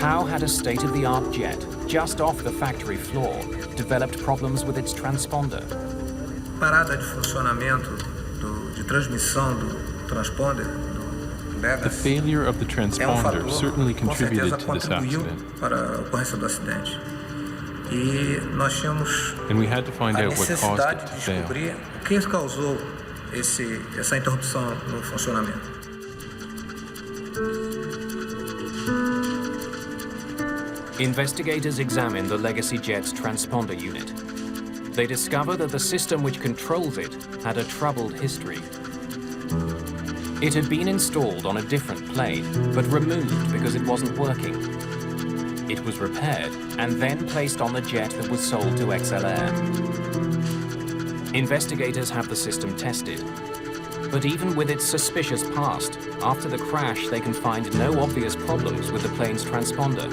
How had a state-of-the-art jet, just off the factory floor, developed problems with its transponder? Parada de funcionamento de transmissão do transponder. The failure of the transponder certainly contributed to this accident. Para a ocorrência do acidente. E nós tínhamos and we had to find a out what caused it necessidade to de fail. descobrir o que causou essa interrupção no funcionamento. Investigators examine the Legacy jet's transponder unit. They discover that the system which controls it had a troubled history. It had been installed on a different plane, but removed because it wasn't working. It was repaired and then placed on the jet that was sold to XLR. Investigators have the system tested. But even with its suspicious past, after the crash they can find no obvious problems with the plane's transponder.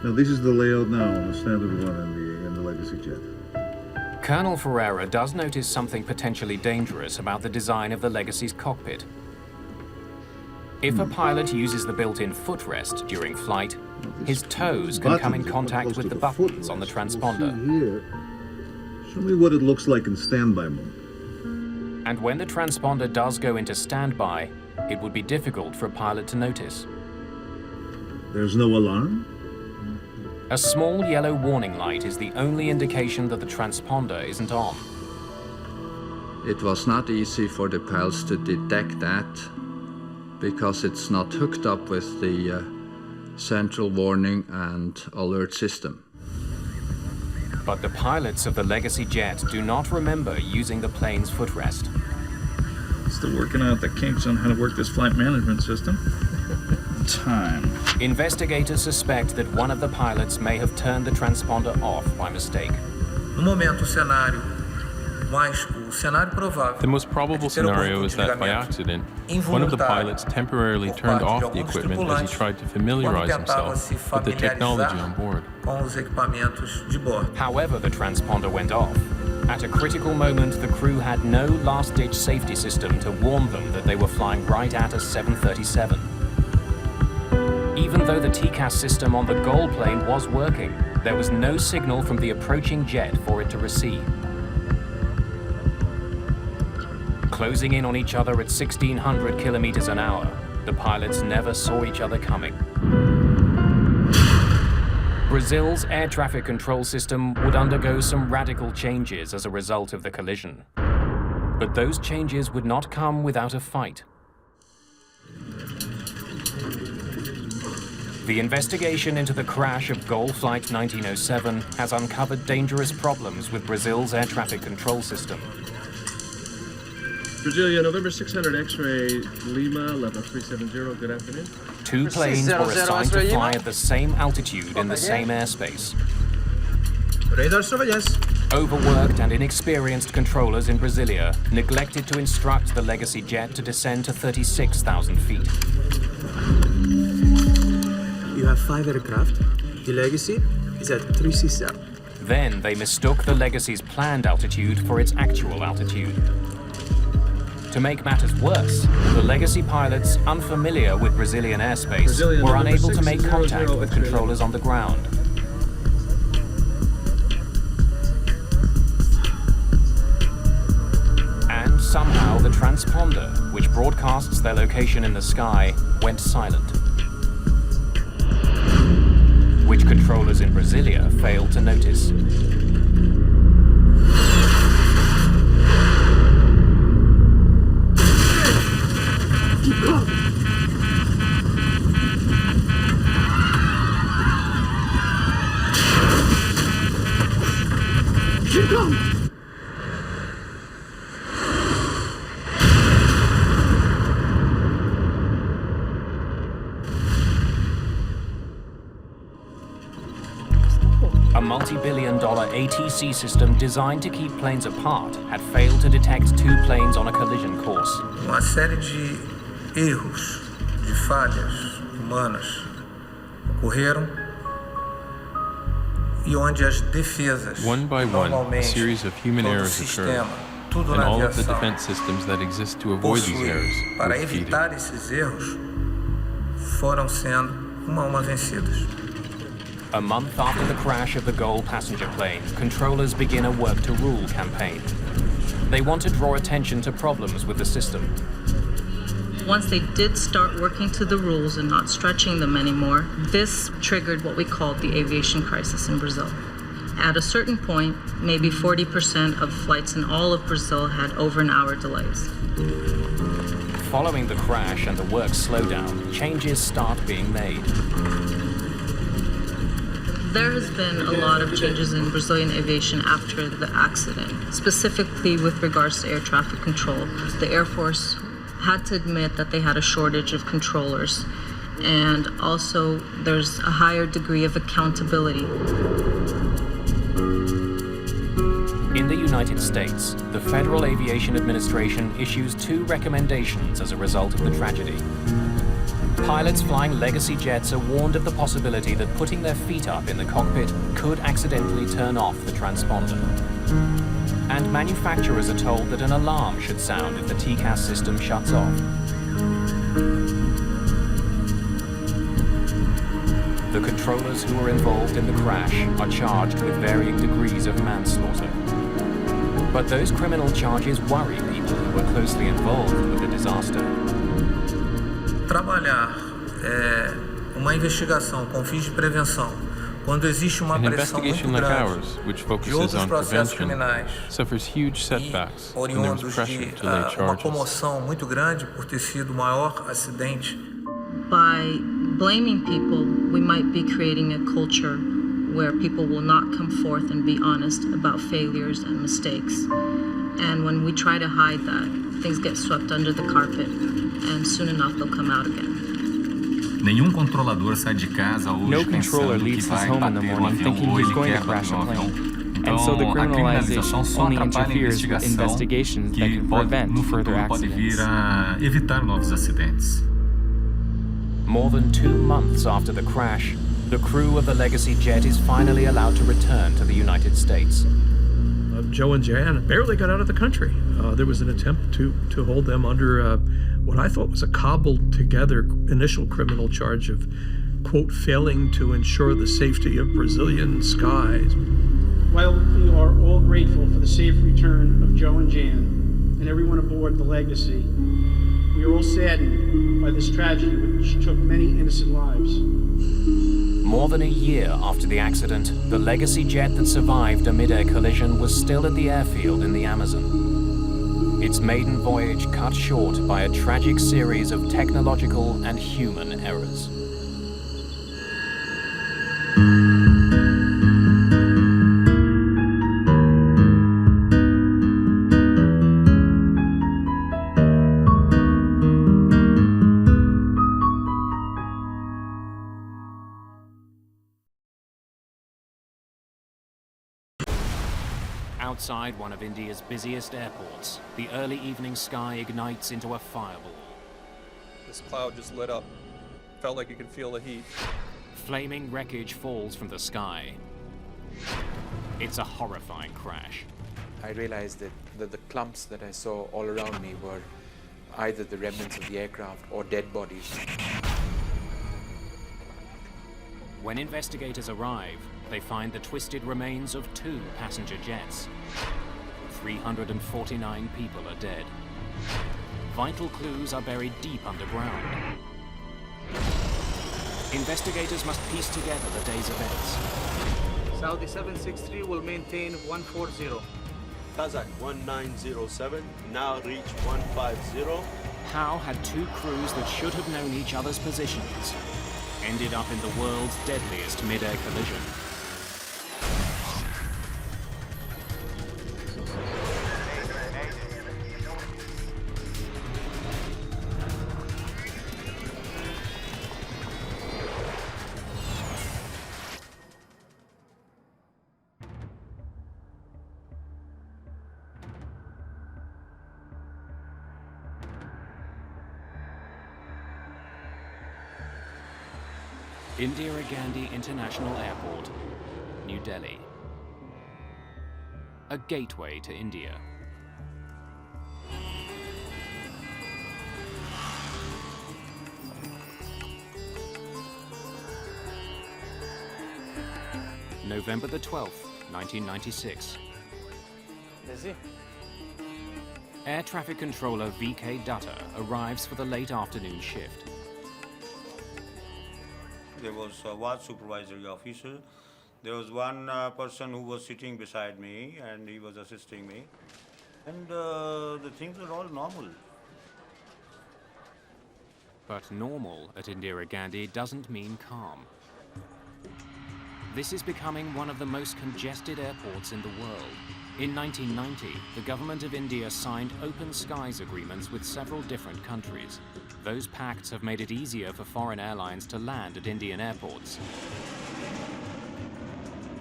Now this is the layout now on the standard one in the Legacy jet. Colonel Ferreira does notice something potentially dangerous about the design of the Legacy's cockpit. If a pilot uses the built-in footrest during flight, his toes can come in contact with the buttons on the transponder. Here, show me what it looks like in standby mode. And when the transponder does go into standby, it would be difficult for a pilot to notice. There's no alarm? A small yellow warning light is the only indication that the transponder isn't on. It was not easy for the pilots to detect that because it's not hooked up with the central warning and alert system. But the pilots of the Legacy jet do not remember using the plane's footrest. Still working out the kinks on how to work this flight management system. Time. Investigators suspect that one of the pilots may have turned the transponder off by mistake. No momento, o cenário provável. The most probable scenario is that by accident, one of the pilots temporarily turned off the equipment as he tried to familiarize himself with the technology on board. However, the transponder went off. At a critical moment, the crew had no last-ditch safety system to warn them that they were flying right at a 737. Even though the TCAS system on the GOL plane was working, there was no signal from the approaching jet for it to receive. Closing in on each other at 1,600 kilometers an hour, the pilots never saw each other coming. Brazil's air traffic control system would undergo some radical changes as a result of the collision. But those changes would not come without a fight. The investigation into the crash of GOL Flight 1907 has uncovered dangerous problems with Brazil's air traffic control system. Brasilia, November 600 X-ray Lima, level 370, good afternoon. 2 planes were assigned to fly at the same altitude in the same airspace. Radar surveillance. Overworked and inexperienced controllers in Brasilia neglected to instruct the Legacy jet to descend to 36,000 feet. You have 5 aircraft. The Legacy is at 367. Then they mistook the Legacy's planned altitude for its actual altitude. To make matters worse, the Legacy pilots, unfamiliar with Brazilian airspace, were unable to make contact with controllers on the ground. And somehow the transponder, which broadcasts their location in the sky, went silent, which controllers in Brasilia failed to notice. Keep going. Keep going. A multi-billion-dollar ATC system designed to keep planes apart had failed to detect 2 planes on a collision course. Uma série de erros, de falhas humanas ocorreram e onde as defesas, one by one, a series of human errors occurred, tudo and na all of the aviação defense systems that exist to avoid these errors para were defeated. evitar esses erros foram sendo uma a uma vencidas. A month after the crash of the Gol passenger plane, controllers begin a work to rule campaign. They want to draw attention to problems with the system. Once they did start working to the rules and not stretching them anymore, this triggered what we called the aviation crisis in Brazil. At a certain point, maybe 40% of flights in all of Brazil had over an hour delays. Following the crash and the work slowdown, changes start being made. There has been a lot of changes in Brazilian aviation after the accident, specifically with regards to air traffic control. The Air Force had to admit that they had a shortage of controllers, and also there's a higher degree of accountability. In the United States, the Federal Aviation Administration issues 2 recommendations as a result of the tragedy. Pilots flying Legacy jets are warned of the possibility that putting their feet up in the cockpit could accidentally turn off the transponder. And manufacturers are told that an alarm should sound if the TCAS system shuts off. The controllers who were involved in the crash are charged with varying degrees of manslaughter. But those criminal charges worry people who were closely involved with the disaster. Trabalhar uma investigação com fins de prevenção, quando existe uma An pressão muito investigation like grande ours, which de focuses outros on processos prevention, criminais suffers huge setbacks when there was oriundos pressure de to lay uma charges. comoção muito grande por ter sido o maior acidente. By blaming people, we might be creating a culture where people will not come forth and be honest about failures and mistakes. And when we try to hide that, things get swept under the carpet, and soon enough they'll come out again. Nenhum controlador sai de casa hoje No controller pensando que leaves his vai home in the bater morning avião thinking ou he's ele going to quebra crash a o plane. avião. And so the Então, a criminalização criminalization só only atrapalha a interferes with investigação investigations that que can pode, prevent no further futuro pode vir accidents. a evitar novos acidentes. More than 2 months after the crash, the crew of the Legacy jet is finally allowed to return to the United States. Joe and Jan barely got out of the country. There was an attempt to hold them under what I thought was a cobbled together initial criminal charge of, quote, failing to ensure the safety of Brazilian skies. While we are all grateful for the safe return of Joe and Jan and everyone aboard the Legacy, we are all saddened by this tragedy which took many innocent lives. More than a year after the accident, the Legacy jet that survived a mid-air collision was still at the airfield in the Amazon. Its maiden voyage cut short by a tragic series of technological and human errors. Outside one of India's busiest airports, the early evening sky ignites into a fireball. This cloud just lit up. Felt like you could feel the heat. Flaming wreckage falls from the sky. It's a horrifying crash. I realized that the clumps that I saw all around me were either the remnants of the aircraft or dead bodies. When investigators arrive, they find the twisted remains of 2 passenger jets. 349 people are dead. Vital clues are buried deep underground. Investigators must piece together the day's events. Saudi 763 will maintain 140. Kazak 1907, now reach 150. How had 2 crews that should have known each other's positions ended up in the world's deadliest mid-air collision? Indira Gandhi International Airport, New Delhi. A gateway to India. November the 12th, 1996. Busy? Air traffic controller VK Dutta arrives for the late afternoon shift. There was one supervisory officer. There was one person who was sitting beside me and he was assisting me. And the things were all normal. But normal at Indira Gandhi doesn't mean calm. This is becoming one of the most congested airports in the world. In 1990, the government of India signed open skies agreements with several different countries. Those pacts have made it easier for foreign airlines to land at Indian airports.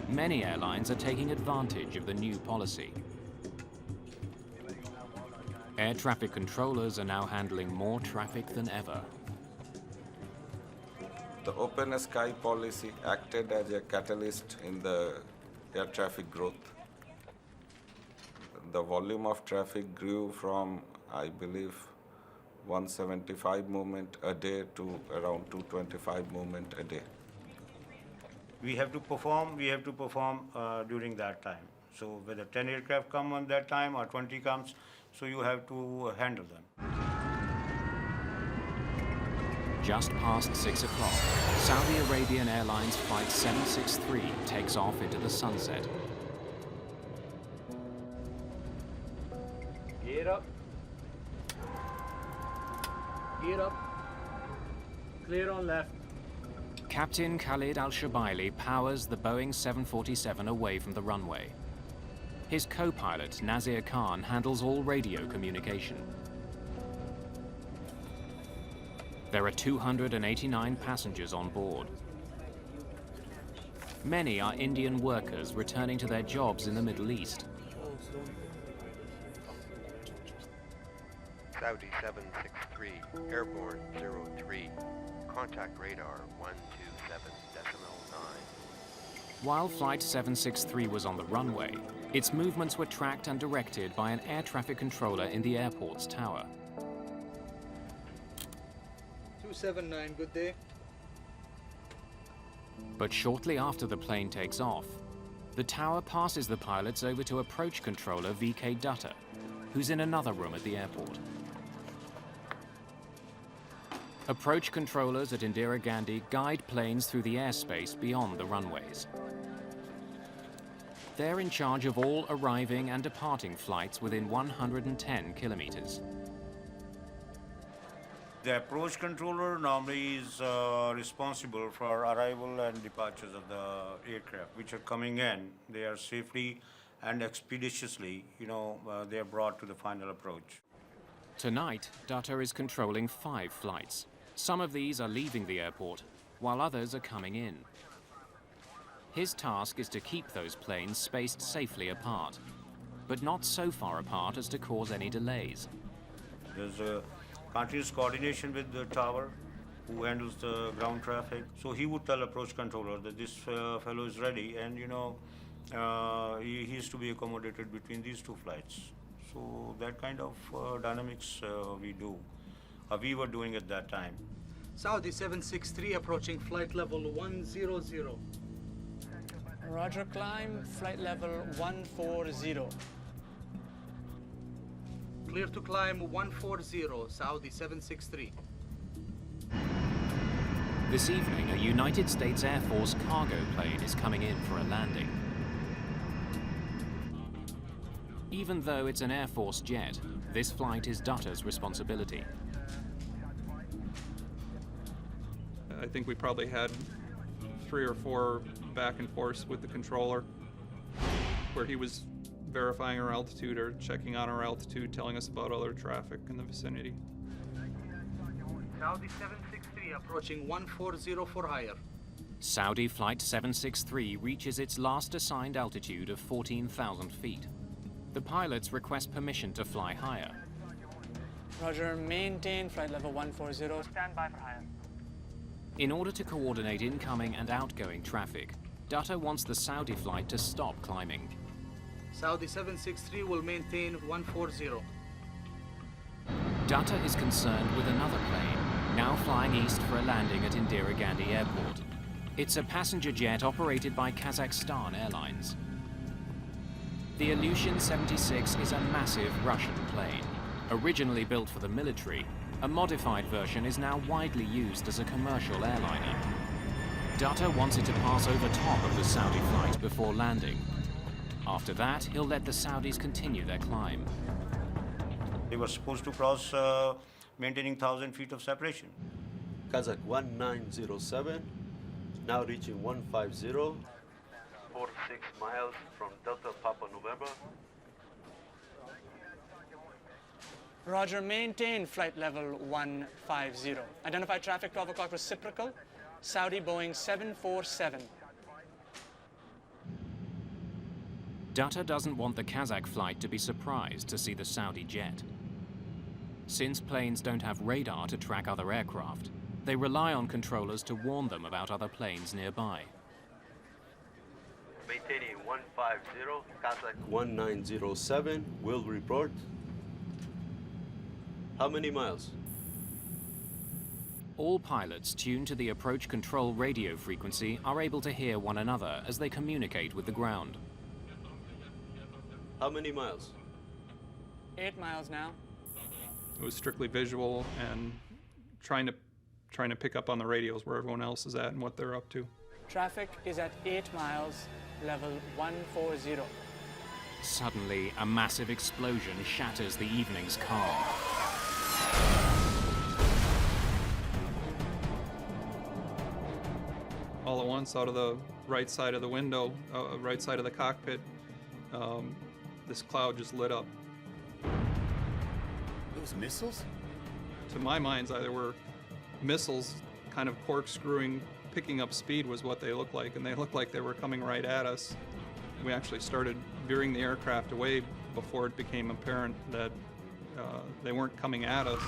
Many airlines are taking advantage of the new policy. Air traffic controllers are now handling more traffic than ever. The open sky policy acted as a catalyst in the air traffic growth. The volume of traffic grew from, I believe, 175 movement a day to around 225 movement a day. We have to perform during that time. So whether 10 aircraft come on that time or 20 comes, so you have to handle them. Just past 6 o'clock, Saudi Arabian Airlines Flight 763 takes off into the sunset. Gear up. Gear up. Clear on left. Captain Khalid Al-Shabaili powers the Boeing 747 away from the runway. His co-pilot, Nazir Khan, handles all radio communication. There are 289 passengers on board. Many are Indian workers returning to their jobs in the Middle East. Saudi 763, airborne 03, contact radar 127.9. While Flight 763 was on the runway, its movements were tracked and directed by an air traffic controller in the airport's tower. 279, good day. But shortly after the plane takes off, the tower passes the pilots over to approach controller VK Dutta, who's in another room at the airport. Approach controllers at Indira Gandhi guide planes through the airspace beyond the runways. They're in charge of all arriving and departing flights within 110 kilometers. The approach controller normally is responsible for arrival and departures of the aircraft, which are coming in. They are safely and expeditiously, they are brought to the final approach. Tonight, Dutta is controlling 5 flights. Some of these are leaving the airport, while others are coming in. His task is to keep those planes spaced safely apart, but not so far apart as to cause any delays. There's a continuous coordination with the tower who handles the ground traffic. So he would tell approach controller that this fellow is ready, and he is to be accommodated between these two flights. So that kind of dynamics we were doing at that time. Saudi 763 approaching flight level 100. Roger, climb, flight level 140. Clear to climb 140, Saudi 763. This evening, a United States Air Force cargo plane is coming in for a landing. Even though it's an Air Force jet, this flight is Dutta's responsibility. I think we probably had 3 or 4 back and forths with the controller where he was verifying our altitude or checking on our altitude, telling us about other traffic in the vicinity. Saudi 763 approaching 140 for higher. Saudi Flight 763 reaches its last assigned altitude of 14,000 feet. The pilots request permission to fly higher. Roger, maintain flight level 140. Stand by for higher. In order to coordinate incoming and outgoing traffic, Dutta wants the Saudi flight to stop climbing. Saudi 763 will maintain 140. Dutta is concerned with another plane, now flying east for a landing at Indira Gandhi Airport. It's a passenger jet operated by Kazakhstan Airlines. The Ilyushin 76 is a massive Russian plane. Originally built for the military, a modified version is now widely used as a commercial airliner. Dutta wants it to pass over top of the Saudi flight before landing. After that, he'll let the Saudis continue their climb. They were supposed to cross maintaining 1,000 feet of separation. Kazak 1907, now reaching 150, 46 miles from Delta Papa November. Roger, maintain flight level 150. Identify traffic 12 o'clock reciprocal, Saudi Boeing 747. Dutta doesn't want the Kazakh flight to be surprised to see the Saudi jet. Since planes don't have radar to track other aircraft, they rely on controllers to warn them about other planes nearby. Maintaining 150, Kazak 1907, will report. How many miles? All pilots tuned to the approach control radio frequency are able to hear one another as they communicate with the ground. How many miles? 8 miles now. It was strictly visual and trying to pick up on the radios where everyone else is at and what they're up to. Traffic is at 8 miles, level 140. Suddenly, a massive explosion shatters the evening's calm. All at once, out of the right side of the window, right side of the cockpit, this cloud just lit up. Those missiles? To my mind's eye, there were missiles kind of corkscrewing, picking up speed was what they looked like, and they looked like they were coming right at us. We actually started veering the aircraft away before it became apparent that they weren't coming at us.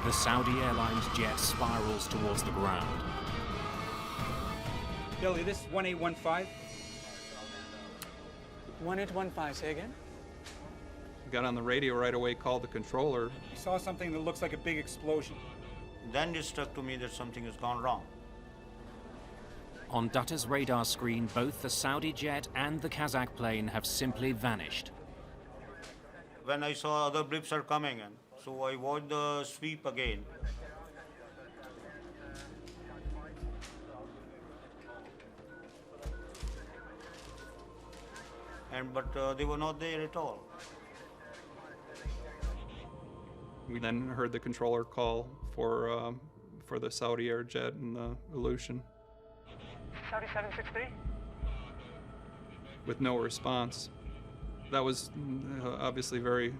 The Saudi Airlines jet spirals towards the ground. Billy, this is 1815. 1815, say again? Got on the radio right away, called the controller. We saw something that looks like a big explosion. Then it struck to me that something has gone wrong. On Dutta's radar screen, both the Saudi jet and the Kazakh plane have simply vanished. When I saw other blips are coming in, so I watched the sweep again. But they were not there at all. We then heard the controller call for the Saudi Air jet and the Ilyushin. Saudi 763? With no response. That was obviously very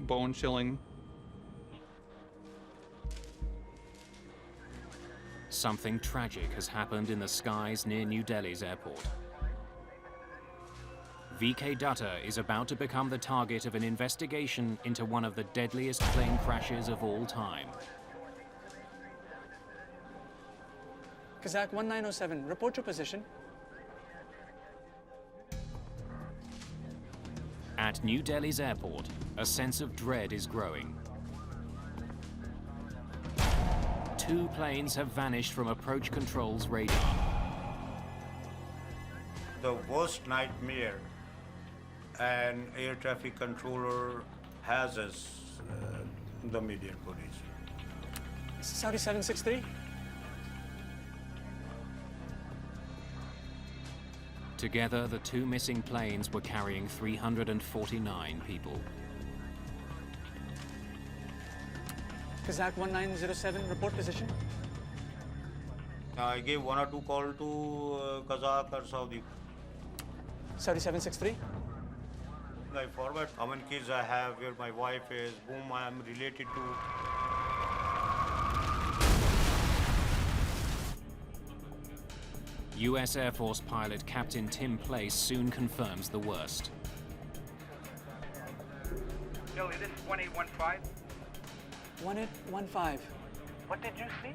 bone-chilling. Something tragic has happened in the skies near New Delhi's airport. VK Dutta is about to become the target of an investigation into one of the deadliest plane crashes of all time. Kazak 1907, report your position. At New Delhi's airport, a sense of dread is growing. 2 planes have vanished from approach control's radar. The worst nightmare an air traffic controller has is the Midair police. Saudi 763. Together, the 2 missing planes were carrying 349 people. Kazak 1907, report position. I gave 1 or 2 calls to Kazak or Saudi. Saudi 763. I forward how many kids I have, where my wife is, whom I am related to. US Air Force pilot Captain Tim Place soon confirms the worst. Delhi, this is 1815. 1815. What did you see?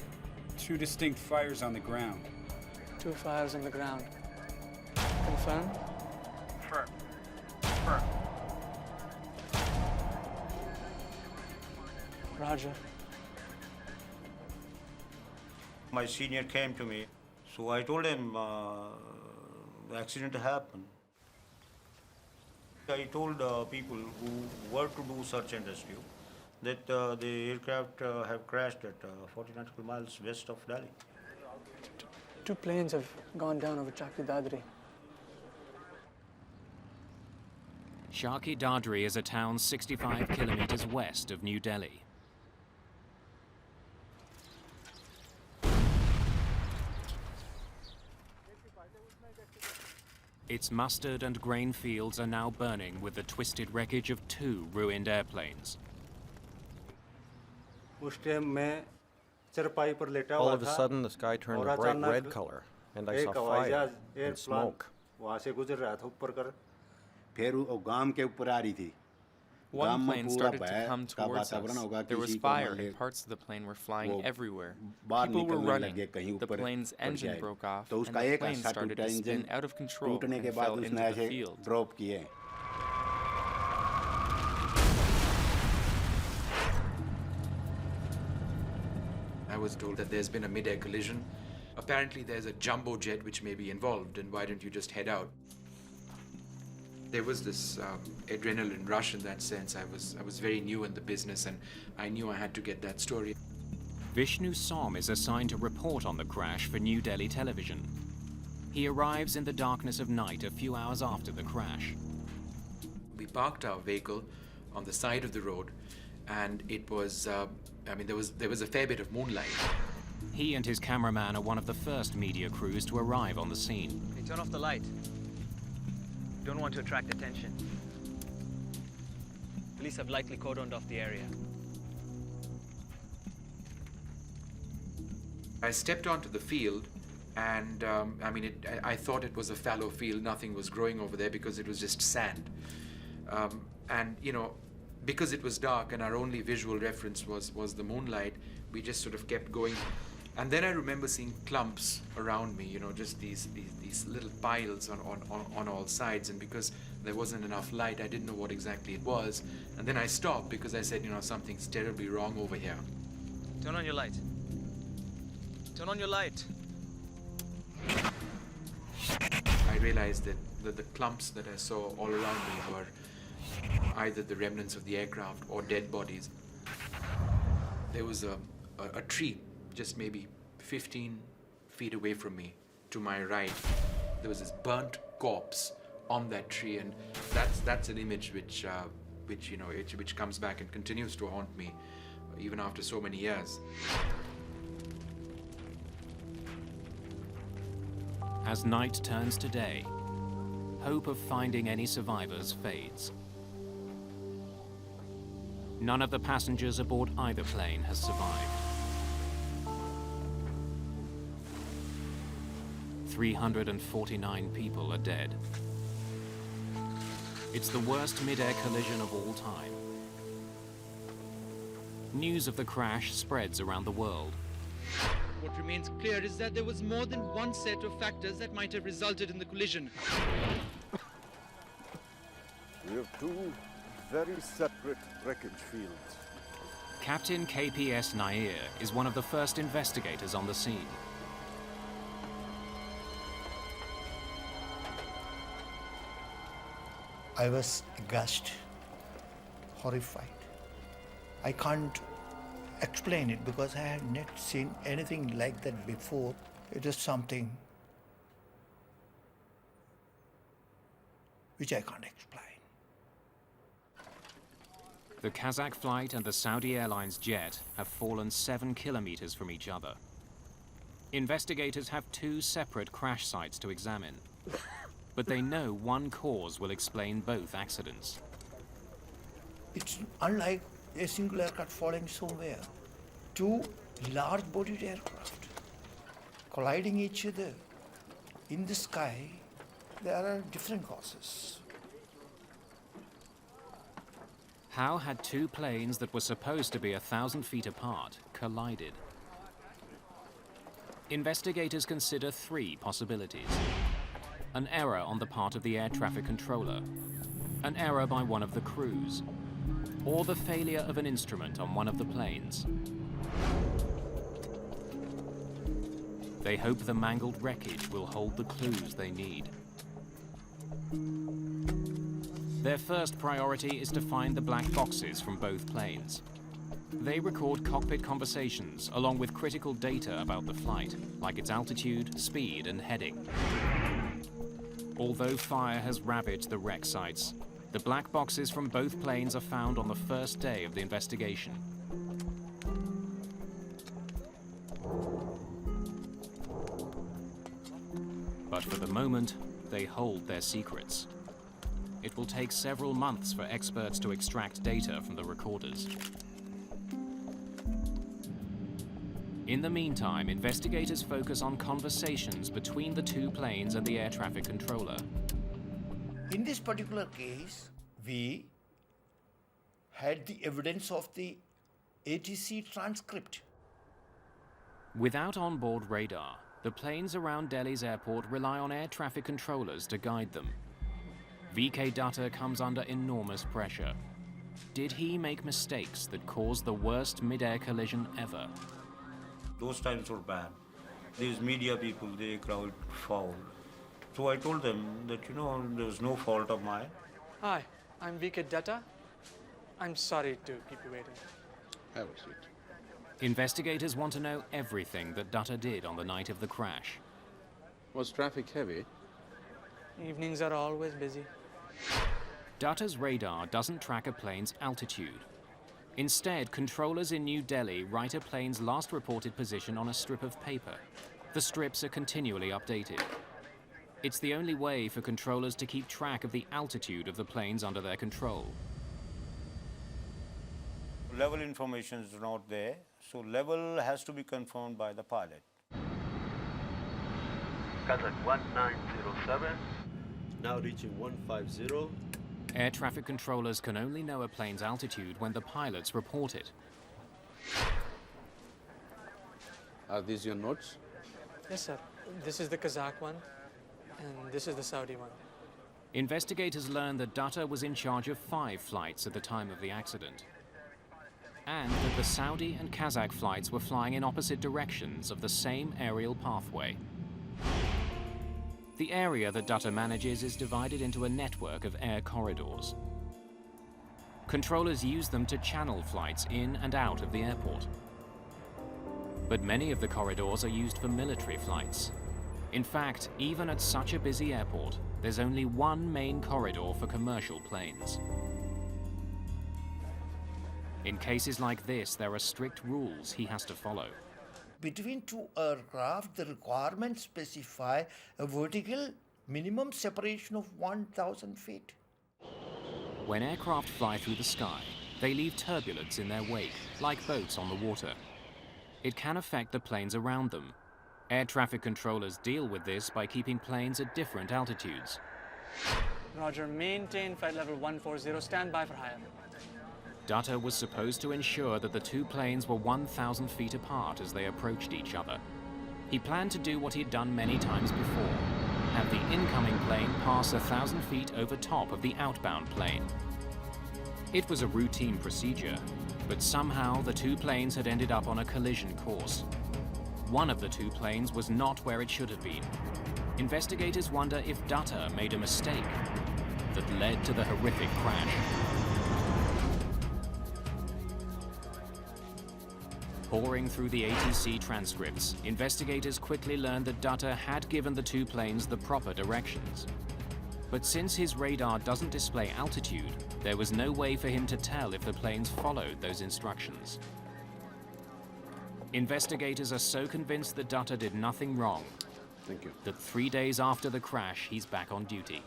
2 distinct fires on the ground. 2 fires on the ground. Confirm? Confirm. Confirm. Roger. My senior came to me, so I told him the accident happened. I told people who were to do search and rescue that the aircraft have crashed at 40 nautical miles west of Delhi. 2 planes have gone down over Chakri Dadri. Chakri Dadri is a town 65 kilometers west of New Delhi. Its mustard and grain fields are now burning with the twisted wreckage of 2 ruined airplanes. All of a sudden, the sky turned a bright red color, and I saw fire and smoke. One plane started to come towards us. There was fire and parts of the plane were flying everywhere. People were running. The plane's engine broke off and the plane started to spin out of control and fell into the field. I was told that there's been a mid-air collision. Apparently there's a jumbo jet which may be involved, and why don't you just head out? There was this adrenaline rush in that sense. I was very new in the business, and I knew I had to get that story. Vishnu Som is assigned to report on the crash for New Delhi television. He arrives in the darkness of night a few hours after the crash. We parked our vehicle on the side of the road, and it was, there was a fair bit of moonlight. He and his cameraman are one of the first media crews to arrive on the scene. Hey, turn off the light. Don't want to attract attention. Police have likely cordoned off the area. I stepped onto the field, and I thought it was a fallow field. Nothing was growing over there because it was just sand. Because it was dark and our only visual reference was the moonlight, we just sort of kept going. And then I remember seeing clumps around me, just these little piles on all sides. And because there wasn't enough light, I didn't know what exactly it was. And then I stopped because I said, something's terribly wrong over here. Turn on your light. Turn on your light. I realized that the clumps that I saw all around me were either the remnants of the aircraft or dead bodies. There was a tree just maybe 15 feet away from me, to my right. There was this burnt corpse on that tree, and that's an image which comes back and continues to haunt me even after so many years. As night turns to day, hope of finding any survivors fades. None of the passengers aboard either plane has survived. 349 people are dead. It's the worst mid-air collision of all time. News of the crash spreads around the world. What remains clear is that there was more than one set of factors that might have resulted in the collision. We have two very separate wreckage fields. Captain KPS Nair is one of the first investigators on the scene. I was aghast, horrified. I can't explain it because I had not seen anything like that before. It is something which I can't explain. The Kazak flight and the Saudi Airlines jet have fallen 7 kilometers from each other. Investigators have two separate crash sites to examine, but they know one cause will explain both accidents. It's unlike a single aircraft falling somewhere. Two large-bodied aircraft colliding each other in the sky. There are different causes. How had two planes that were supposed to be 1,000 feet apart collided? Investigators consider three possibilities. An error on the part of the air traffic controller, an error by one of the crews, or the failure of an instrument on one of the planes. They hope the mangled wreckage will hold the clues they need. Their first priority is to find the black boxes from both planes. They record cockpit conversations along with critical data about the flight, like its altitude, speed, and heading. Although fire has ravaged the wreck sites, the black boxes from both planes are found on the first day of the investigation. But for the moment, they hold their secrets. It will take several months for experts to extract data from the recorders. In the meantime, investigators focus on conversations between the two planes and the air traffic controller. In this particular case, we had the evidence of the ATC transcript. Without onboard radar, the planes around Delhi's airport rely on air traffic controllers to guide them. VK Dutta comes under enormous pressure. Did he make mistakes that caused the worst mid-air collision ever? Those times were bad. These media people, they crowd foul. So I told them that, there was no fault of mine. Hi, I'm VK Dutta. I'm sorry to keep you waiting. Have a seat. Investigators want to know everything that Dutta did on the night of the crash. Was traffic heavy? Evenings are always busy. Dutta's radar doesn't track a plane's altitude. Instead, controllers in New Delhi write a plane's last reported position on a strip of paper. The strips are continually updated. It's the only way for controllers to keep track of the altitude of the planes under their control. Level information is not there, so level has to be confirmed by the pilot. Kazak 1907, now reaching 150. Air traffic controllers can only know a plane's altitude when the pilots report it. Are these your notes? Yes, sir. This is the Kazak one, and this is the Saudi one. Investigators learned that Dutta was in charge of 5 flights at the time of the accident, and that the Saudi and Kazakh flights were flying in opposite directions of the same aerial pathway. The area that Dutta manages is divided into a network of air corridors. Controllers use them to channel flights in and out of the airport. But many of the corridors are used for military flights. In fact, even at such a busy airport, there's only one main corridor for commercial planes. In cases like this, there are strict rules he has to follow. Between two aircraft, the requirements specify a vertical minimum separation of 1,000 feet. When aircraft fly through the sky, They leave turbulence in their wake, like boats on the water. It can affect the planes around them. Air traffic controllers deal with this by keeping planes at different altitudes. Roger, maintain flight level 140, stand by for higher. Dutta was supposed to ensure that the two planes were 1,000 feet apart as they approached each other. He planned to do what he'd done many times before, have the incoming plane pass 1,000 feet over top of the outbound plane. It was a routine procedure, but somehow the two planes had ended up on a collision course. One of the two planes was not where it should have been. Investigators wonder if Dutta made a mistake that led to the horrific crash. Poring through the ATC transcripts, investigators quickly learned that Dutta had given the two planes the proper directions. But since his radar doesn't display altitude, there was no way for him to tell if the planes followed those instructions. Investigators are so convinced that Dutta did nothing wrong that 3 days after the crash, he's back on duty.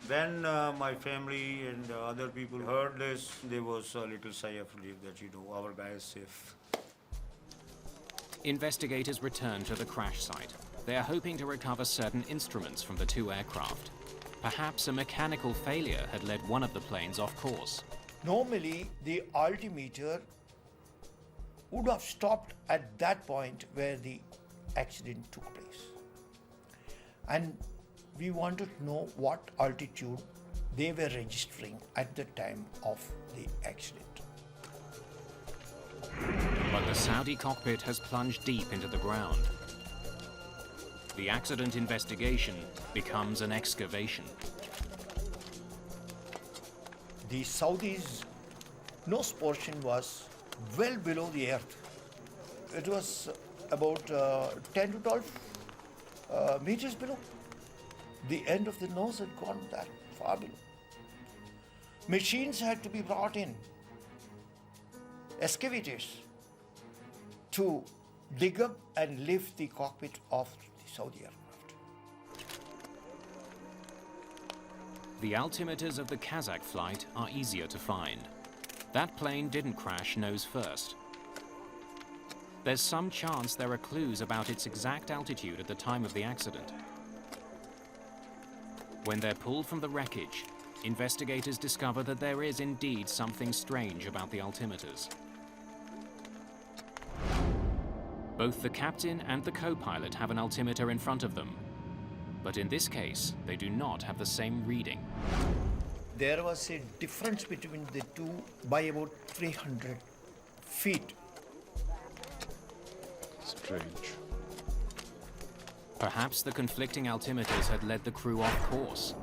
When my family and other people heard this, there was a little sigh of relief that, our guy is safe. Investigators return to the crash site. They are hoping to recover certain instruments from the two aircraft. Perhaps a mechanical failure had led one of the planes off course. Normally, the altimeter would have stopped at that point where the accident took place. And we wanted to know what altitude they were registering at the time of the accident. But the Saudi cockpit has plunged deep into the ground. The accident investigation becomes an excavation. The Saudis' nose portion was well below the earth. It was about 10 to 12 meters below. The end of the nose had gone that far below. Machines had to be brought in, excavators, to dig up and lift the cockpit of the Saudi aircraft. The altimeters of the Kazak flight are easier to find. That plane didn't crash nose first. There's some chance there are clues about its exact altitude at the time of the accident. When they're pulled from the wreckage, investigators discover that there is indeed something strange about the altimeters. Both the captain and the co-pilot have an altimeter in front of them, but in this case, they do not have the same reading. There was a difference between the two by about 300 feet. Strange. Perhaps the conflicting altimeters had led the crew off course.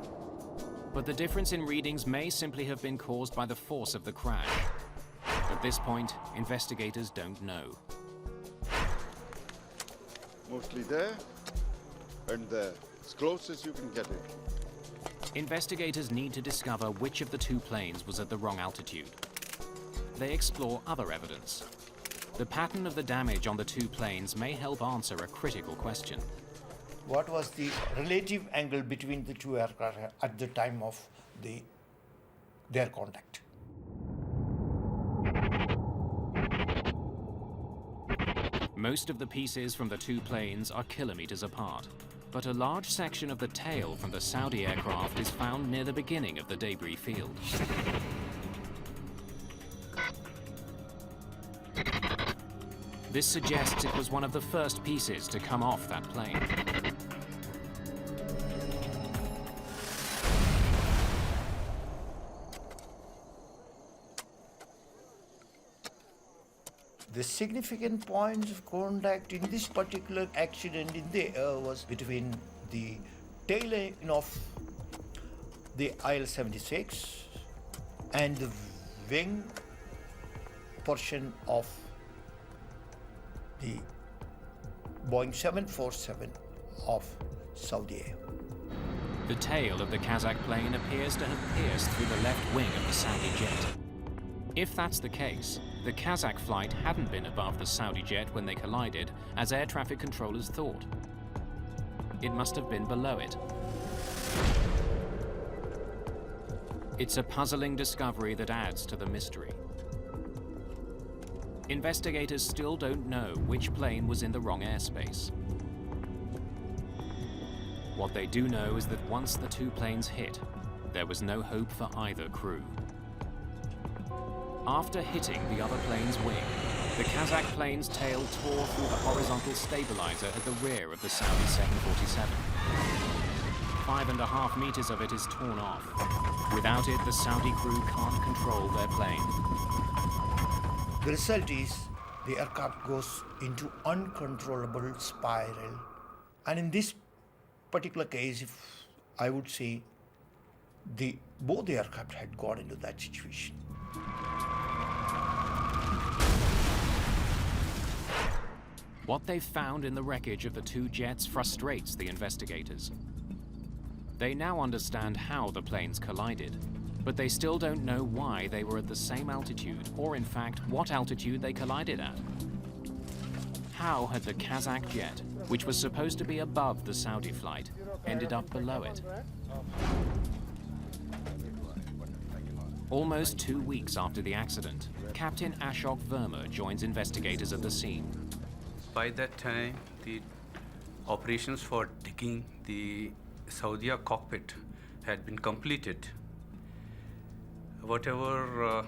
But the difference in readings may simply have been caused by the force of the crash. At this point, investigators don't know. Mostly there and there, as close as you can get it. Investigators need to discover which of the two planes was at the wrong altitude. They explore other evidence. The pattern of the damage on the two planes may help answer a critical question. What was the relative angle between the two aircraft at the time of their contact? Most of the pieces from the two planes are kilometers apart, but a large section of the tail from the Saudi aircraft is found near the beginning of the debris field. This suggests it was one of the first pieces to come off that plane. The significant points of contact in this particular accident in the air was between the tail end of the IL-76 and the wing portion of the Boeing 747 of Saudi Air. The tail of the Kazak plane appears to have pierced through the left wing of the Saudi jet. If that's the case, the Kazak flight hadn't been above the Saudi jet when they collided, as air traffic controllers thought. It must have been below it. It's a puzzling discovery that adds to the mystery. Investigators still don't know which plane was in the wrong airspace. What they do know is that once the two planes hit, there was no hope for either crew. After hitting the other plane's wing, the Kazak plane's tail tore through the horizontal stabilizer at the rear of the Saudi 747. 5.5 meters of it is torn off. Without it, the Saudi crew can't control their plane. The result is the aircraft goes into uncontrollable spiral. And in this particular case, if I would say both the aircraft had got into that situation. What they've found in the wreckage of the two jets frustrates the investigators. They now understand how the planes collided, but they still don't know why they were at the same altitude, or in fact, what altitude they collided at. How had the Kazak jet, which was supposed to be above the Saudi flight, ended up below it? Almost 2 weeks after the accident, Captain Ashok Verma joins investigators at the scene. By that time, the operations for digging the Saudi cockpit had been completed. Whatever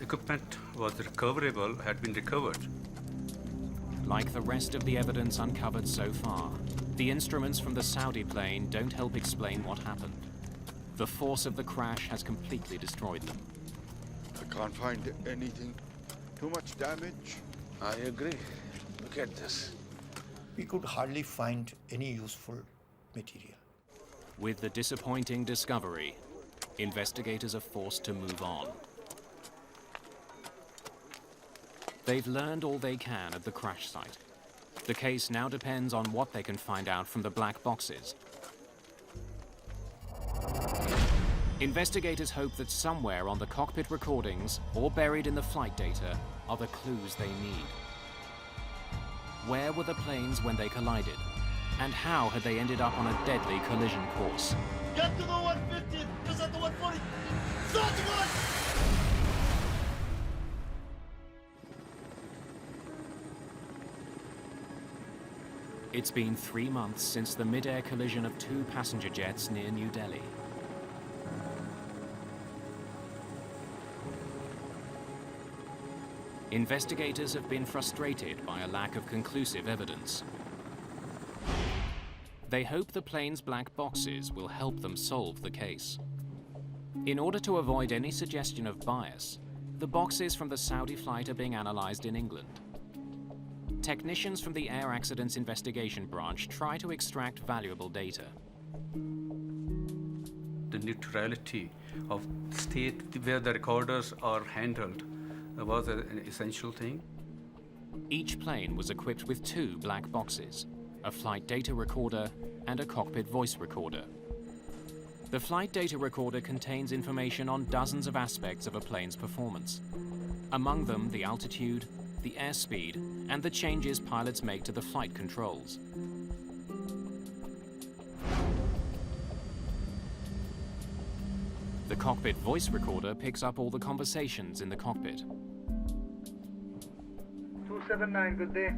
equipment was recoverable had been recovered. Like the rest of the evidence uncovered so far, the instruments from the Saudi plane don't help explain what happened. The force of the crash has completely destroyed them. I can't find anything. Too much damage. I agree. Look at this. We could hardly find any useful material. With the disappointing discovery, investigators are forced to move on. They've learned all they can at the crash site. The case now depends on what they can find out from the black boxes. Investigators hope that somewhere on the cockpit recordings or buried in the flight data are the clues they need. Where were the planes when they collided? And how had they ended up on a deadly collision course? Get to the 150! Just at the 140! Start to go! It's been 3 months since the mid-air collision of two passenger jets near New Delhi. Investigators have been frustrated by a lack of conclusive evidence. They hope the plane's black boxes will help them solve the case. In order to avoid any suggestion of bias, the boxes from the Saudi flight are being analyzed in England. Technicians from the Air Accidents Investigation Branch try to extract valuable data. The neutrality of state where the recorders are handled was an essential thing. Each plane was equipped with 2 black boxes, a flight data recorder and a cockpit voice recorder. The flight data recorder contains information on dozens of aspects of a plane's performance. Among them, the altitude, the airspeed, and the changes pilots make to the flight controls. The cockpit voice recorder picks up all the conversations in the cockpit. 279, good day.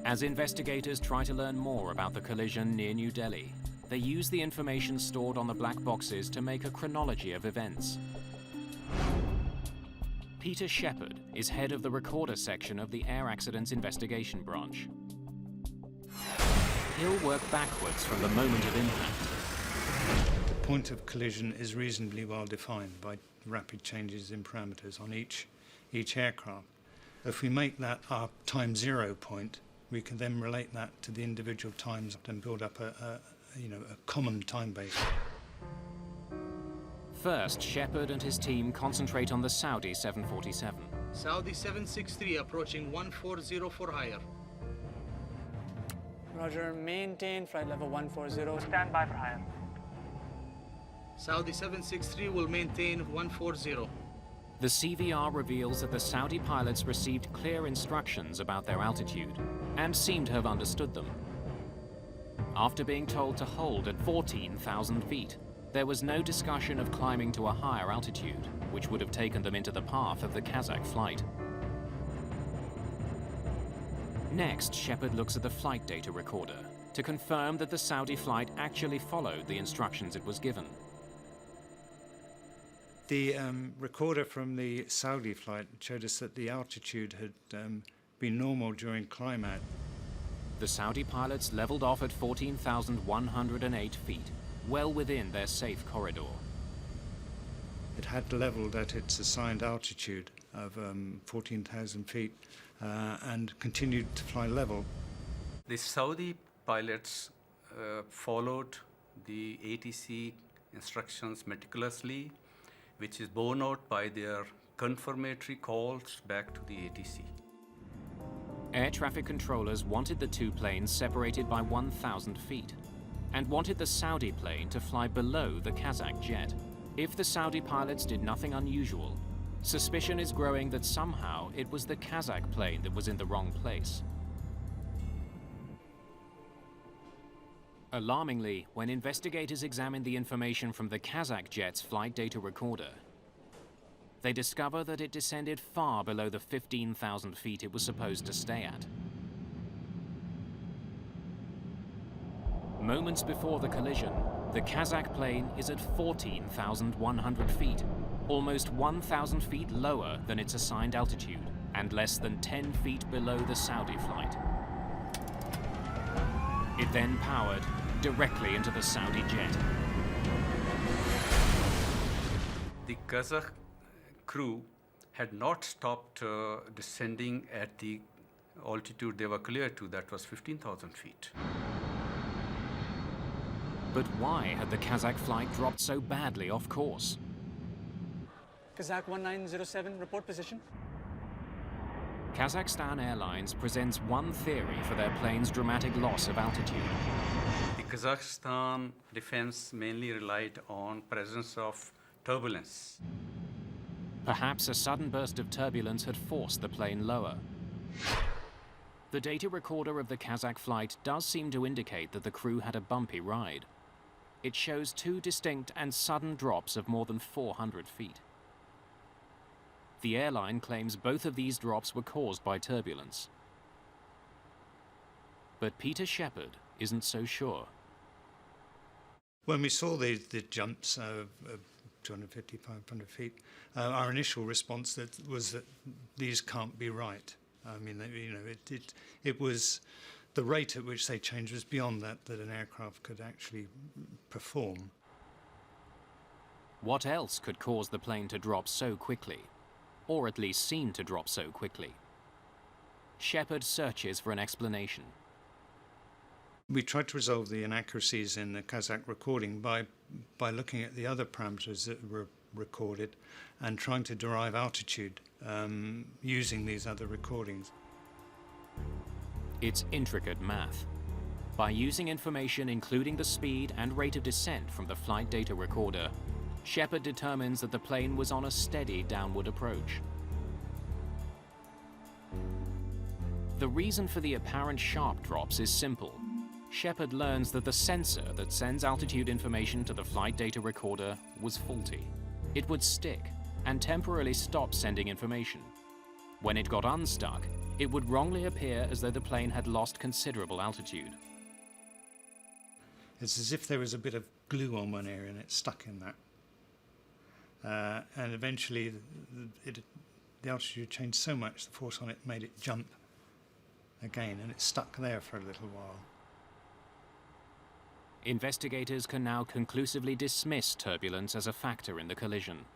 As investigators try to learn more about the collision near New Delhi, they use the information stored on the black boxes to make a chronology of events. Peter Shepard is head of the recorder section of the Air Accidents Investigation Branch. He'll work backwards from the moment of impact. The point of collision is reasonably well defined by rapid changes in parameters on each aircraft. If we make that our time zero point, we can then relate that to the individual times and build up a common time base. First, Shepard and his team concentrate on the Saudi 747. Saudi 763 approaching 140 for higher. Roger, maintain flight level 140. Stand by for higher. Saudi 763 will maintain 140. The CVR reveals that the Saudi pilots received clear instructions about their altitude and seem to have understood them. After being told to hold at 14,000 feet, there was no discussion of climbing to a higher altitude, which would have taken them into the path of the Kazak flight. Next, Shepard looks at the flight data recorder to confirm that the Saudi flight actually followed the instructions it was given. The recorder from the Saudi flight showed us that the altitude had been normal during climb out. The Saudi pilots leveled off at 14,108 feet, well within their safe corridor. It had leveled at its assigned altitude of 14,000 feet and continued to fly level. The Saudi pilots followed the ATC instructions meticulously, which is borne out by their confirmatory calls back to the ATC. Air traffic controllers wanted the two planes separated by 1,000 feet and wanted the Saudi plane to fly below the Kazak jet. If the Saudi pilots did nothing unusual, suspicion is growing that somehow it was the Kazak plane that was in the wrong place. Alarmingly, when investigators examined the information from the Kazak jet's flight data recorder, they discover that it descended far below the 15,000 feet it was supposed to stay at. Moments before the collision, the Kazak plane is at 14,100 feet, almost 1,000 feet lower than its assigned altitude and less than 10 feet below the Saudi flight. It then powered directly into the Saudi jet. The Kazakh crew had not stopped descending at the altitude they were cleared to, that was 15,000 feet. But why had the Kazakh flight dropped so badly off course? Kazak 1907, report position. Kazakhstan Airlines presents one theory for their plane's dramatic loss of altitude. The Kazakhstan defense mainly relied on presence of turbulence. Perhaps a sudden burst of turbulence had forced the plane lower. The data recorder of the Kazakh flight does seem to indicate that the crew had a bumpy ride. It shows two distinct and sudden drops of more than 400 feet. The airline claims both of these drops were caused by turbulence. But Peter Shepard isn't so sure. When we saw the jumps of 250, 500 feet, our initial response was that these can't be right. I mean, it was the rate at which they changed was beyond that an aircraft could actually perform. What else could cause the plane to drop so quickly? Or at least seem to drop so quickly? Shepard searches for an explanation. We tried to resolve the inaccuracies in the Kazakh recording by looking at the other parameters that were recorded and trying to derive altitude using these other recordings. It's intricate math. By using information including the speed and rate of descent from the flight data recorder, Shepard determines that the plane was on a steady downward approach. The reason for the apparent sharp drops is simple. Shepard learns that the sensor that sends altitude information to the flight data recorder was faulty. It would stick and temporarily stop sending information. When it got unstuck, it would wrongly appear as though the plane had lost considerable altitude. It's as if there was a bit of glue on one area and it stuck in that. And eventually the altitude changed so much, the force on it made it jump again, and it stuck there for a little while. Investigators can now conclusively dismiss turbulence as a factor in the collision.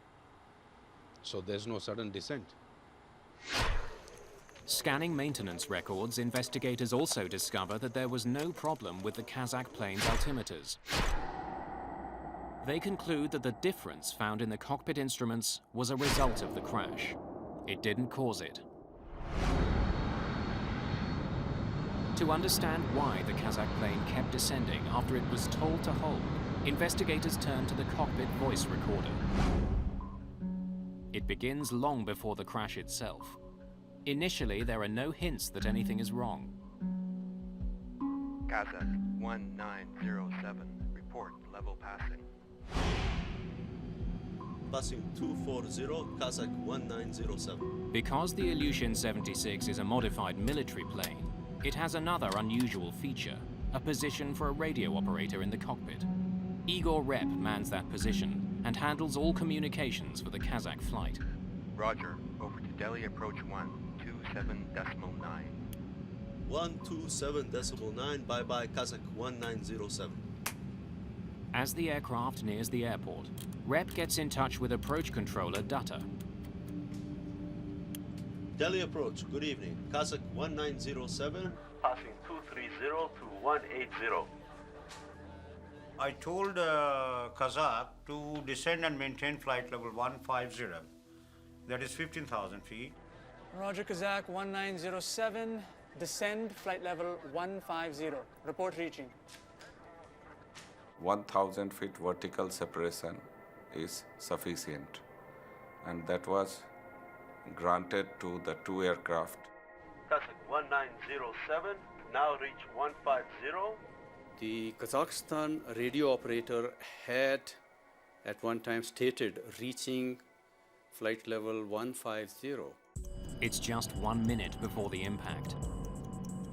So there's no sudden descent? Scanning maintenance records, investigators also discover that there was no problem with the Kazakh plane's altimeters. They conclude that the difference found in the cockpit instruments was a result of the crash. It didn't cause it. To understand why the Kazakh plane kept descending after it was told to hold, investigators turn to the cockpit voice recorder. It begins long before the crash itself. Initially, there are no hints that anything is wrong. Kazak 1907. Report level passing. Passing 240, Kazak 1907. Because the Ilyushin 76 is a modified military plane, it has another unusual feature, a position for a radio operator in the cockpit. Igor Rep mans that position and handles all communications for the Kazak flight. Roger. Over to Delhi approach 127.9. 127.9, bye-bye, Kazak 1907. As the aircraft nears the airport, Rep gets in touch with approach controller Dutta. Delhi approach, good evening. Kazak 1907. Passing 230 to 180. I told Kazak to descend and maintain flight level 150. That is 15,000 feet. Roger, Kazak 1907. Descend flight level 150. Report reaching. 1,000 feet vertical separation is sufficient, and that was granted to the two aircraft. Kazak 1907, now reach 150. The Kazakhstan radio operator had at one time stated reaching flight level 150. It's just 1 minute before the impact.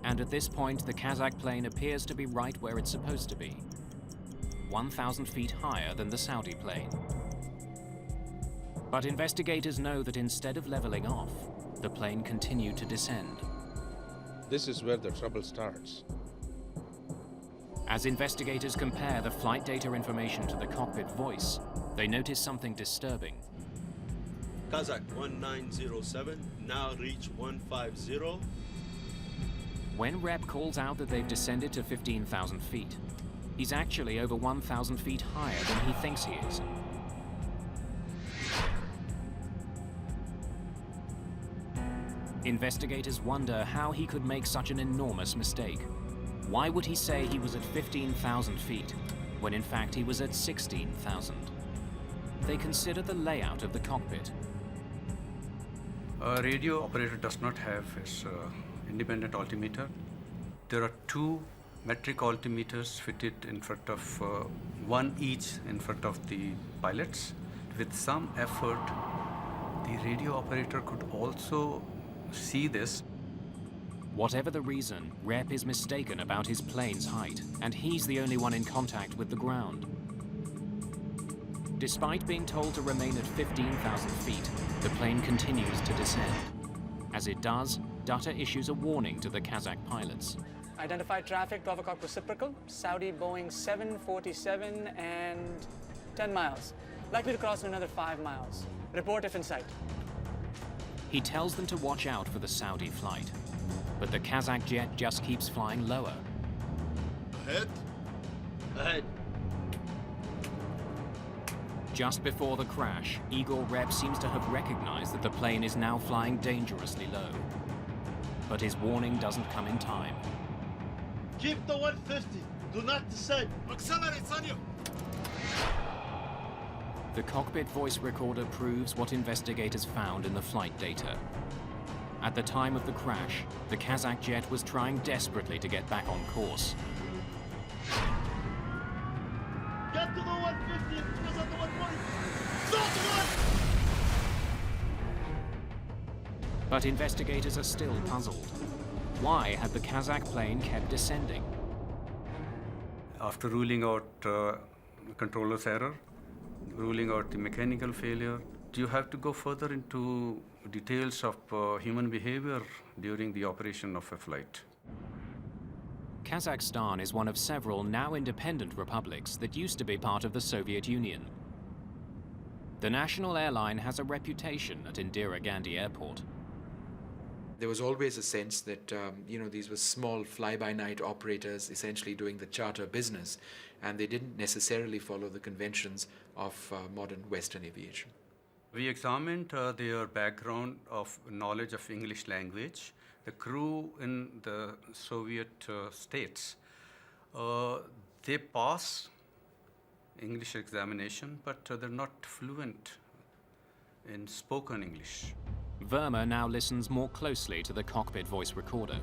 And at this point, the Kazakh plane appears to be right where it's supposed to be, 1,000 feet higher than the Saudi plane. But investigators know that instead of leveling off, the plane continued to descend. This is where the trouble starts. As investigators compare the flight data information to the cockpit voice, they notice something disturbing. Kazakh 1907, now reach 150. When Rep calls out that they've descended to 15,000 feet, he's actually over 1,000 feet higher than he thinks he is. Investigators wonder how he could make such an enormous mistake. Why would he say he was at 15,000 feet, when in fact he was at 16,000? They consider the layout of the cockpit. A radio operator does not have his independent altimeter. There are two metric altimeters fitted in front of, one each in front of the pilots. With some effort, the radio operator could also see this. Whatever the reason, Rep is mistaken about his plane's height, and he's the only one in contact with the ground. Despite being told to remain at 15,000 feet, the plane continues to descend. As it does, Dutta issues a warning to the Kazakh pilots. Identified traffic, 12 o'clock reciprocal, Saudi Boeing 747 and 10 miles. Likely to cross in another 5 miles. Report if in sight. He tells them to watch out for the Saudi flight, but the Kazakh jet just keeps flying lower. Ahead. Ahead. Just before the crash, Igor Rep seems to have recognized that the plane is now flying dangerously low. But his warning doesn't come in time. Keep the 150. Do not descend. Accelerate, Sanyo. The cockpit voice recorder proves what investigators found in the flight data. At the time of the crash, the Kazakh jet was trying desperately to get back on course. Get to the 150 and cruise at the 140. Stop the one! But investigators are still puzzled. Why had the Kazakh plane kept descending? After ruling out controller's error, ruling out the mechanical failure, do you have to go further into details of human behavior during the operation of a flight? Kazakhstan is one of several now independent republics that used to be part of the Soviet Union. The national airline has a reputation at Indira Gandhi Airport. There was always a sense that, these were small fly-by-night operators essentially doing the charter business, and they didn't necessarily follow the conventions of modern Western aviation. We examined their background of knowledge of English language. The crew in the Soviet states, they pass English examination, but they're not fluent in spoken English. Verma now listens more closely to the cockpit voice recorder.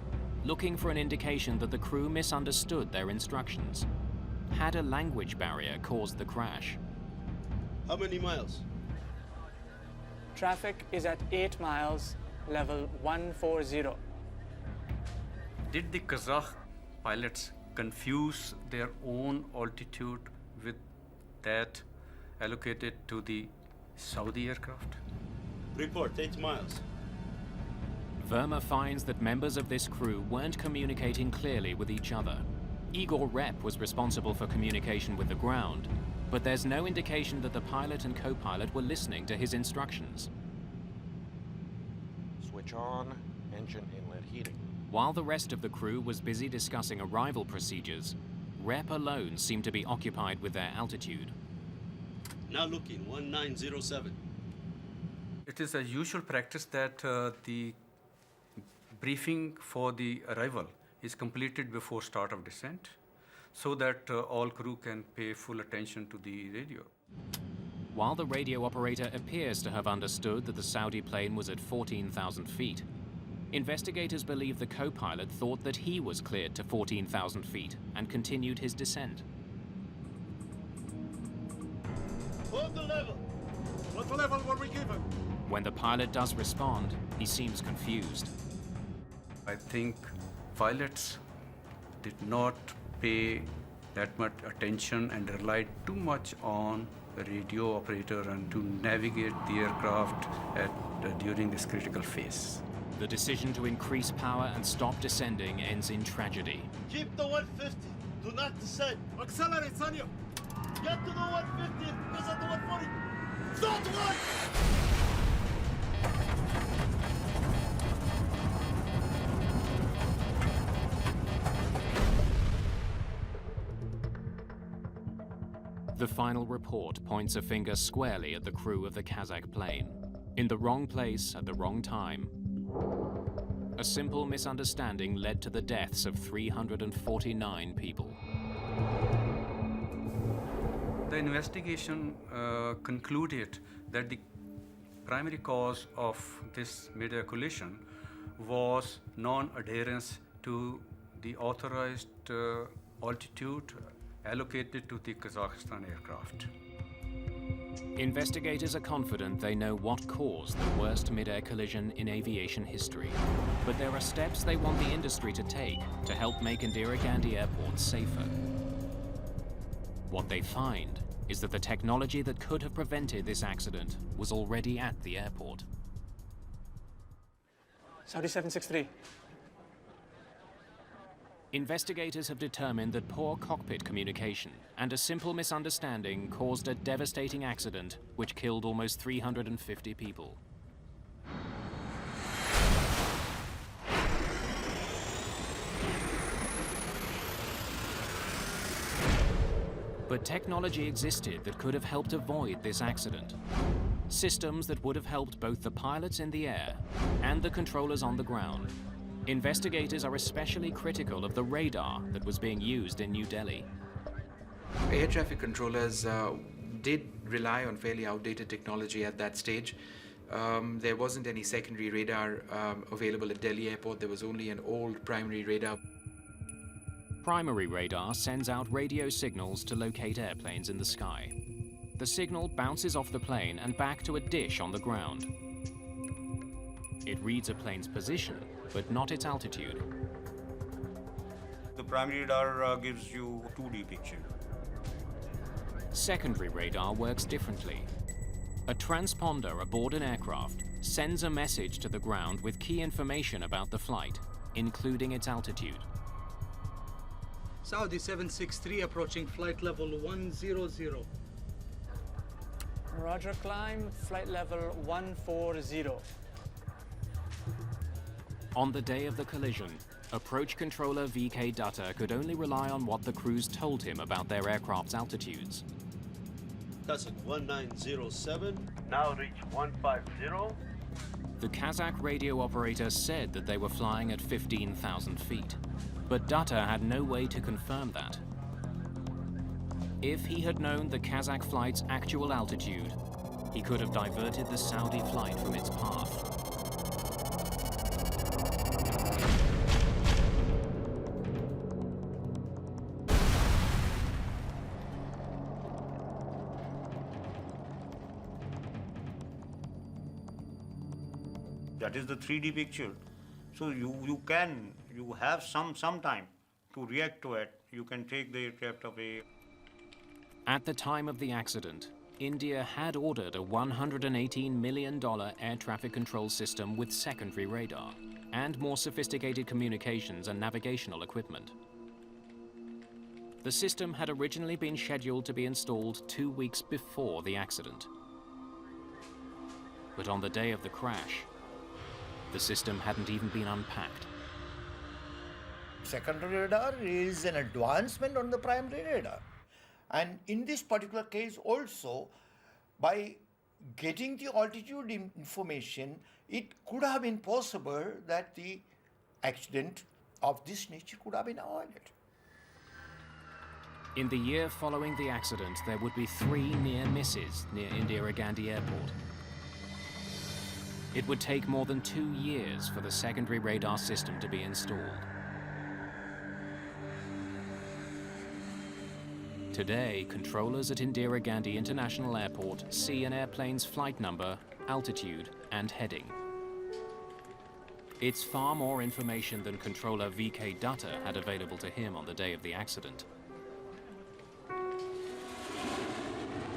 looking for an indication that the crew misunderstood their instructions. Had a language barrier caused the crash? How many miles? Traffic is at 8 miles, level 140. Did the Kazakh pilots confuse their own altitude with that allocated to the Saudi aircraft? Report 8 miles. Verma finds that members of this crew weren't communicating clearly with each other. Igor Rep was responsible for communication with the ground, but there's no indication that the pilot and co-pilot were listening to his instructions. Switch on, engine inlet heating. While the rest of the crew was busy discussing arrival procedures, Rep alone seemed to be occupied with their altitude. Now looking, 1907. It is a usual practice that the briefing for the arrival is completed before start of descent, so that all crew can pay full attention to the radio. While the radio operator appears to have understood that the Saudi plane was at 14,000 feet, investigators believe the co-pilot thought that he was cleared to 14,000 feet and continued his descent. Hold the level. What level were we given? When the pilot does respond, he seems confused. I think pilots did not pay that much attention and relied too much on the radio operator and to navigate the aircraft during this critical phase. The decision to increase power and stop descending ends in tragedy. Keep the 150. Do not descend. Accelerate, Sanyo. Get to the 150 and visit the 140. Stop one! The final report points a finger squarely at the crew of the Kazakh plane. In the wrong place at the wrong time. A simple misunderstanding led to the deaths of 349 people. The investigation concluded that the primary cause of this Midair collision was non-adherence to the authorized altitude allocated to the Kazakhstan aircraft. Investigators are confident they know what caused the worst mid-air collision in aviation history. But there are steps they want the industry to take to help make Indira Gandhi Airport safer. What they find is that the technology that could have prevented this accident was already at the airport. Saudi 763. Investigators have determined that poor cockpit communication and a simple misunderstanding caused a devastating accident which killed almost 350 people. But technology existed that could have helped avoid this accident. Systems that would have helped both the pilots in the air and the controllers on the ground. Investigators are especially critical of the radar that was being used in New Delhi. Air traffic controllers did rely on fairly outdated technology at that stage. There wasn't any secondary radar available at Delhi Airport. There was only an old primary radar. Primary radar sends out radio signals to locate airplanes in the sky. The signal bounces off the plane and back to a dish on the ground. It reads a plane's position, but not its altitude. The primary radar gives you a 2D picture. Secondary radar works differently. A transponder aboard an aircraft sends a message to the ground with key information about the flight, including its altitude. Saudi 763 approaching flight level 100. Roger, climb, flight level 140. On the day of the collision, approach controller VK Dutta could only rely on what the crews told him about their aircraft's altitudes. Kazak 1907. Now reach 150. The Kazakh radio operator said that they were flying at 15,000 feet, but Dutta had no way to confirm that. If he had known the Kazakh flight's actual altitude, he could have diverted the Saudi flight from its path. That is the 3D picture. So you have some time to react to it. You can take the aircraft away. At the time of the accident, India had ordered a $118 million air traffic control system with secondary radar and more sophisticated communications and navigational equipment. The system had originally been scheduled to be installed 2 weeks before the accident. But on the day of the crash, the system hadn't even been unpacked. Secondary radar is an advancement on the primary radar. And in this particular case also, by getting the altitude information, it could have been possible that the accident of this nature could have been avoided. In the year following the accident, there would be 3 near misses near Indira Gandhi Airport. It would take more than 2 years for the secondary radar system to be installed. Today, controllers at Indira Gandhi International Airport see an airplane's flight number, altitude, and heading. It's far more information than controller VK Dutta had available to him on the day of the accident.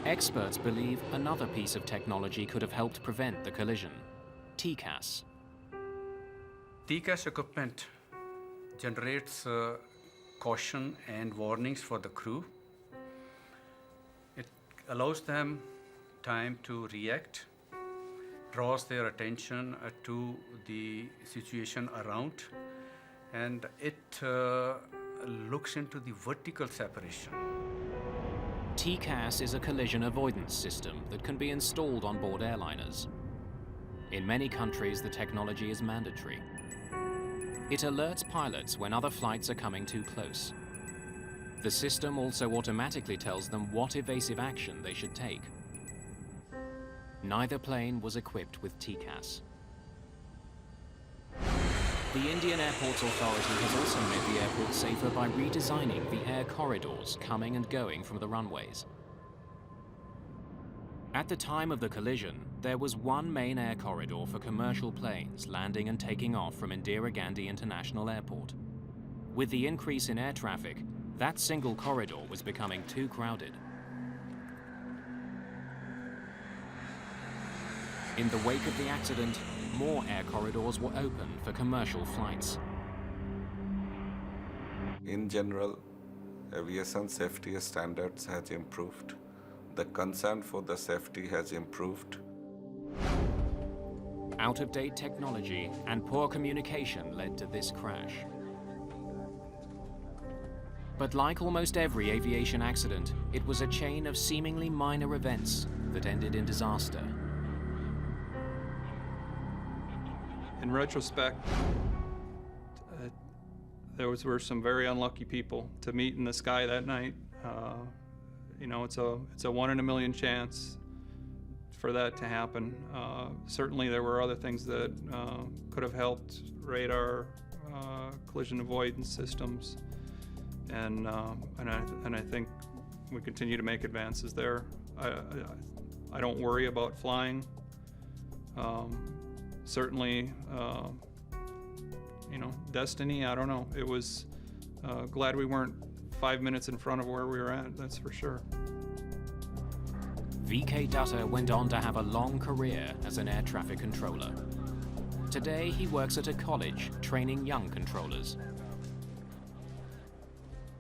Experts believe another piece of technology could have helped prevent the collision: TCAS. TCAS equipment generates caution and warnings for the crew. It allows them time to react, draws their attention to the situation around, and it looks into the vertical separation. TCAS is a collision avoidance system that can be installed on board airliners. In many countries, the technology is mandatory. It alerts pilots when other flights are coming too close. The system also automatically tells them what evasive action they should take. Neither plane was equipped with TCAS. The Indian Airports Authority has also made the airport safer by redesigning the air corridors coming and going from the runways. At the time of the collision, there was one main air corridor for commercial planes landing and taking off from Indira Gandhi International Airport. With the increase in air traffic, that single corridor was becoming too crowded. In the wake of the accident, more air corridors were opened for commercial flights. In general, aviation safety standards has improved. The concern for the safety has improved. Out-of-date technology and poor communication led to this crash. But like almost every aviation accident, it was a chain of seemingly minor events that ended in disaster. In retrospect, were some very unlucky people to meet in the sky that night. You know, it's a 1 in a million chance for that to happen. Certainly there were other things that could have helped: radar, collision avoidance systems, and I think we continue to make advances there. I don't worry about flying. Certainly, you know, destiny, I don't know. It was glad we weren't 5 minutes in front of where we were at, that's for sure. VK Dutta went on to have a long career as an air traffic controller. Today, he works at a college training young controllers.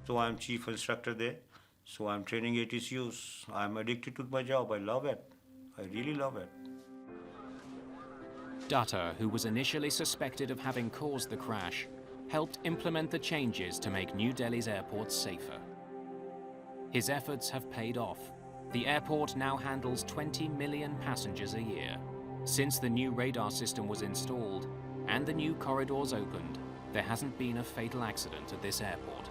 So I'm chief instructor there. So I'm training ATCUs. I'm addicted to my job. I love it. I really love it. Dutta, who was initially suspected of having caused the crash, helped implement the changes to make New Delhi's airports safer. His efforts have paid off. The airport now handles 20 million passengers a year. Since the new radar system was installed and the new corridors opened, there hasn't been a fatal accident at this airport.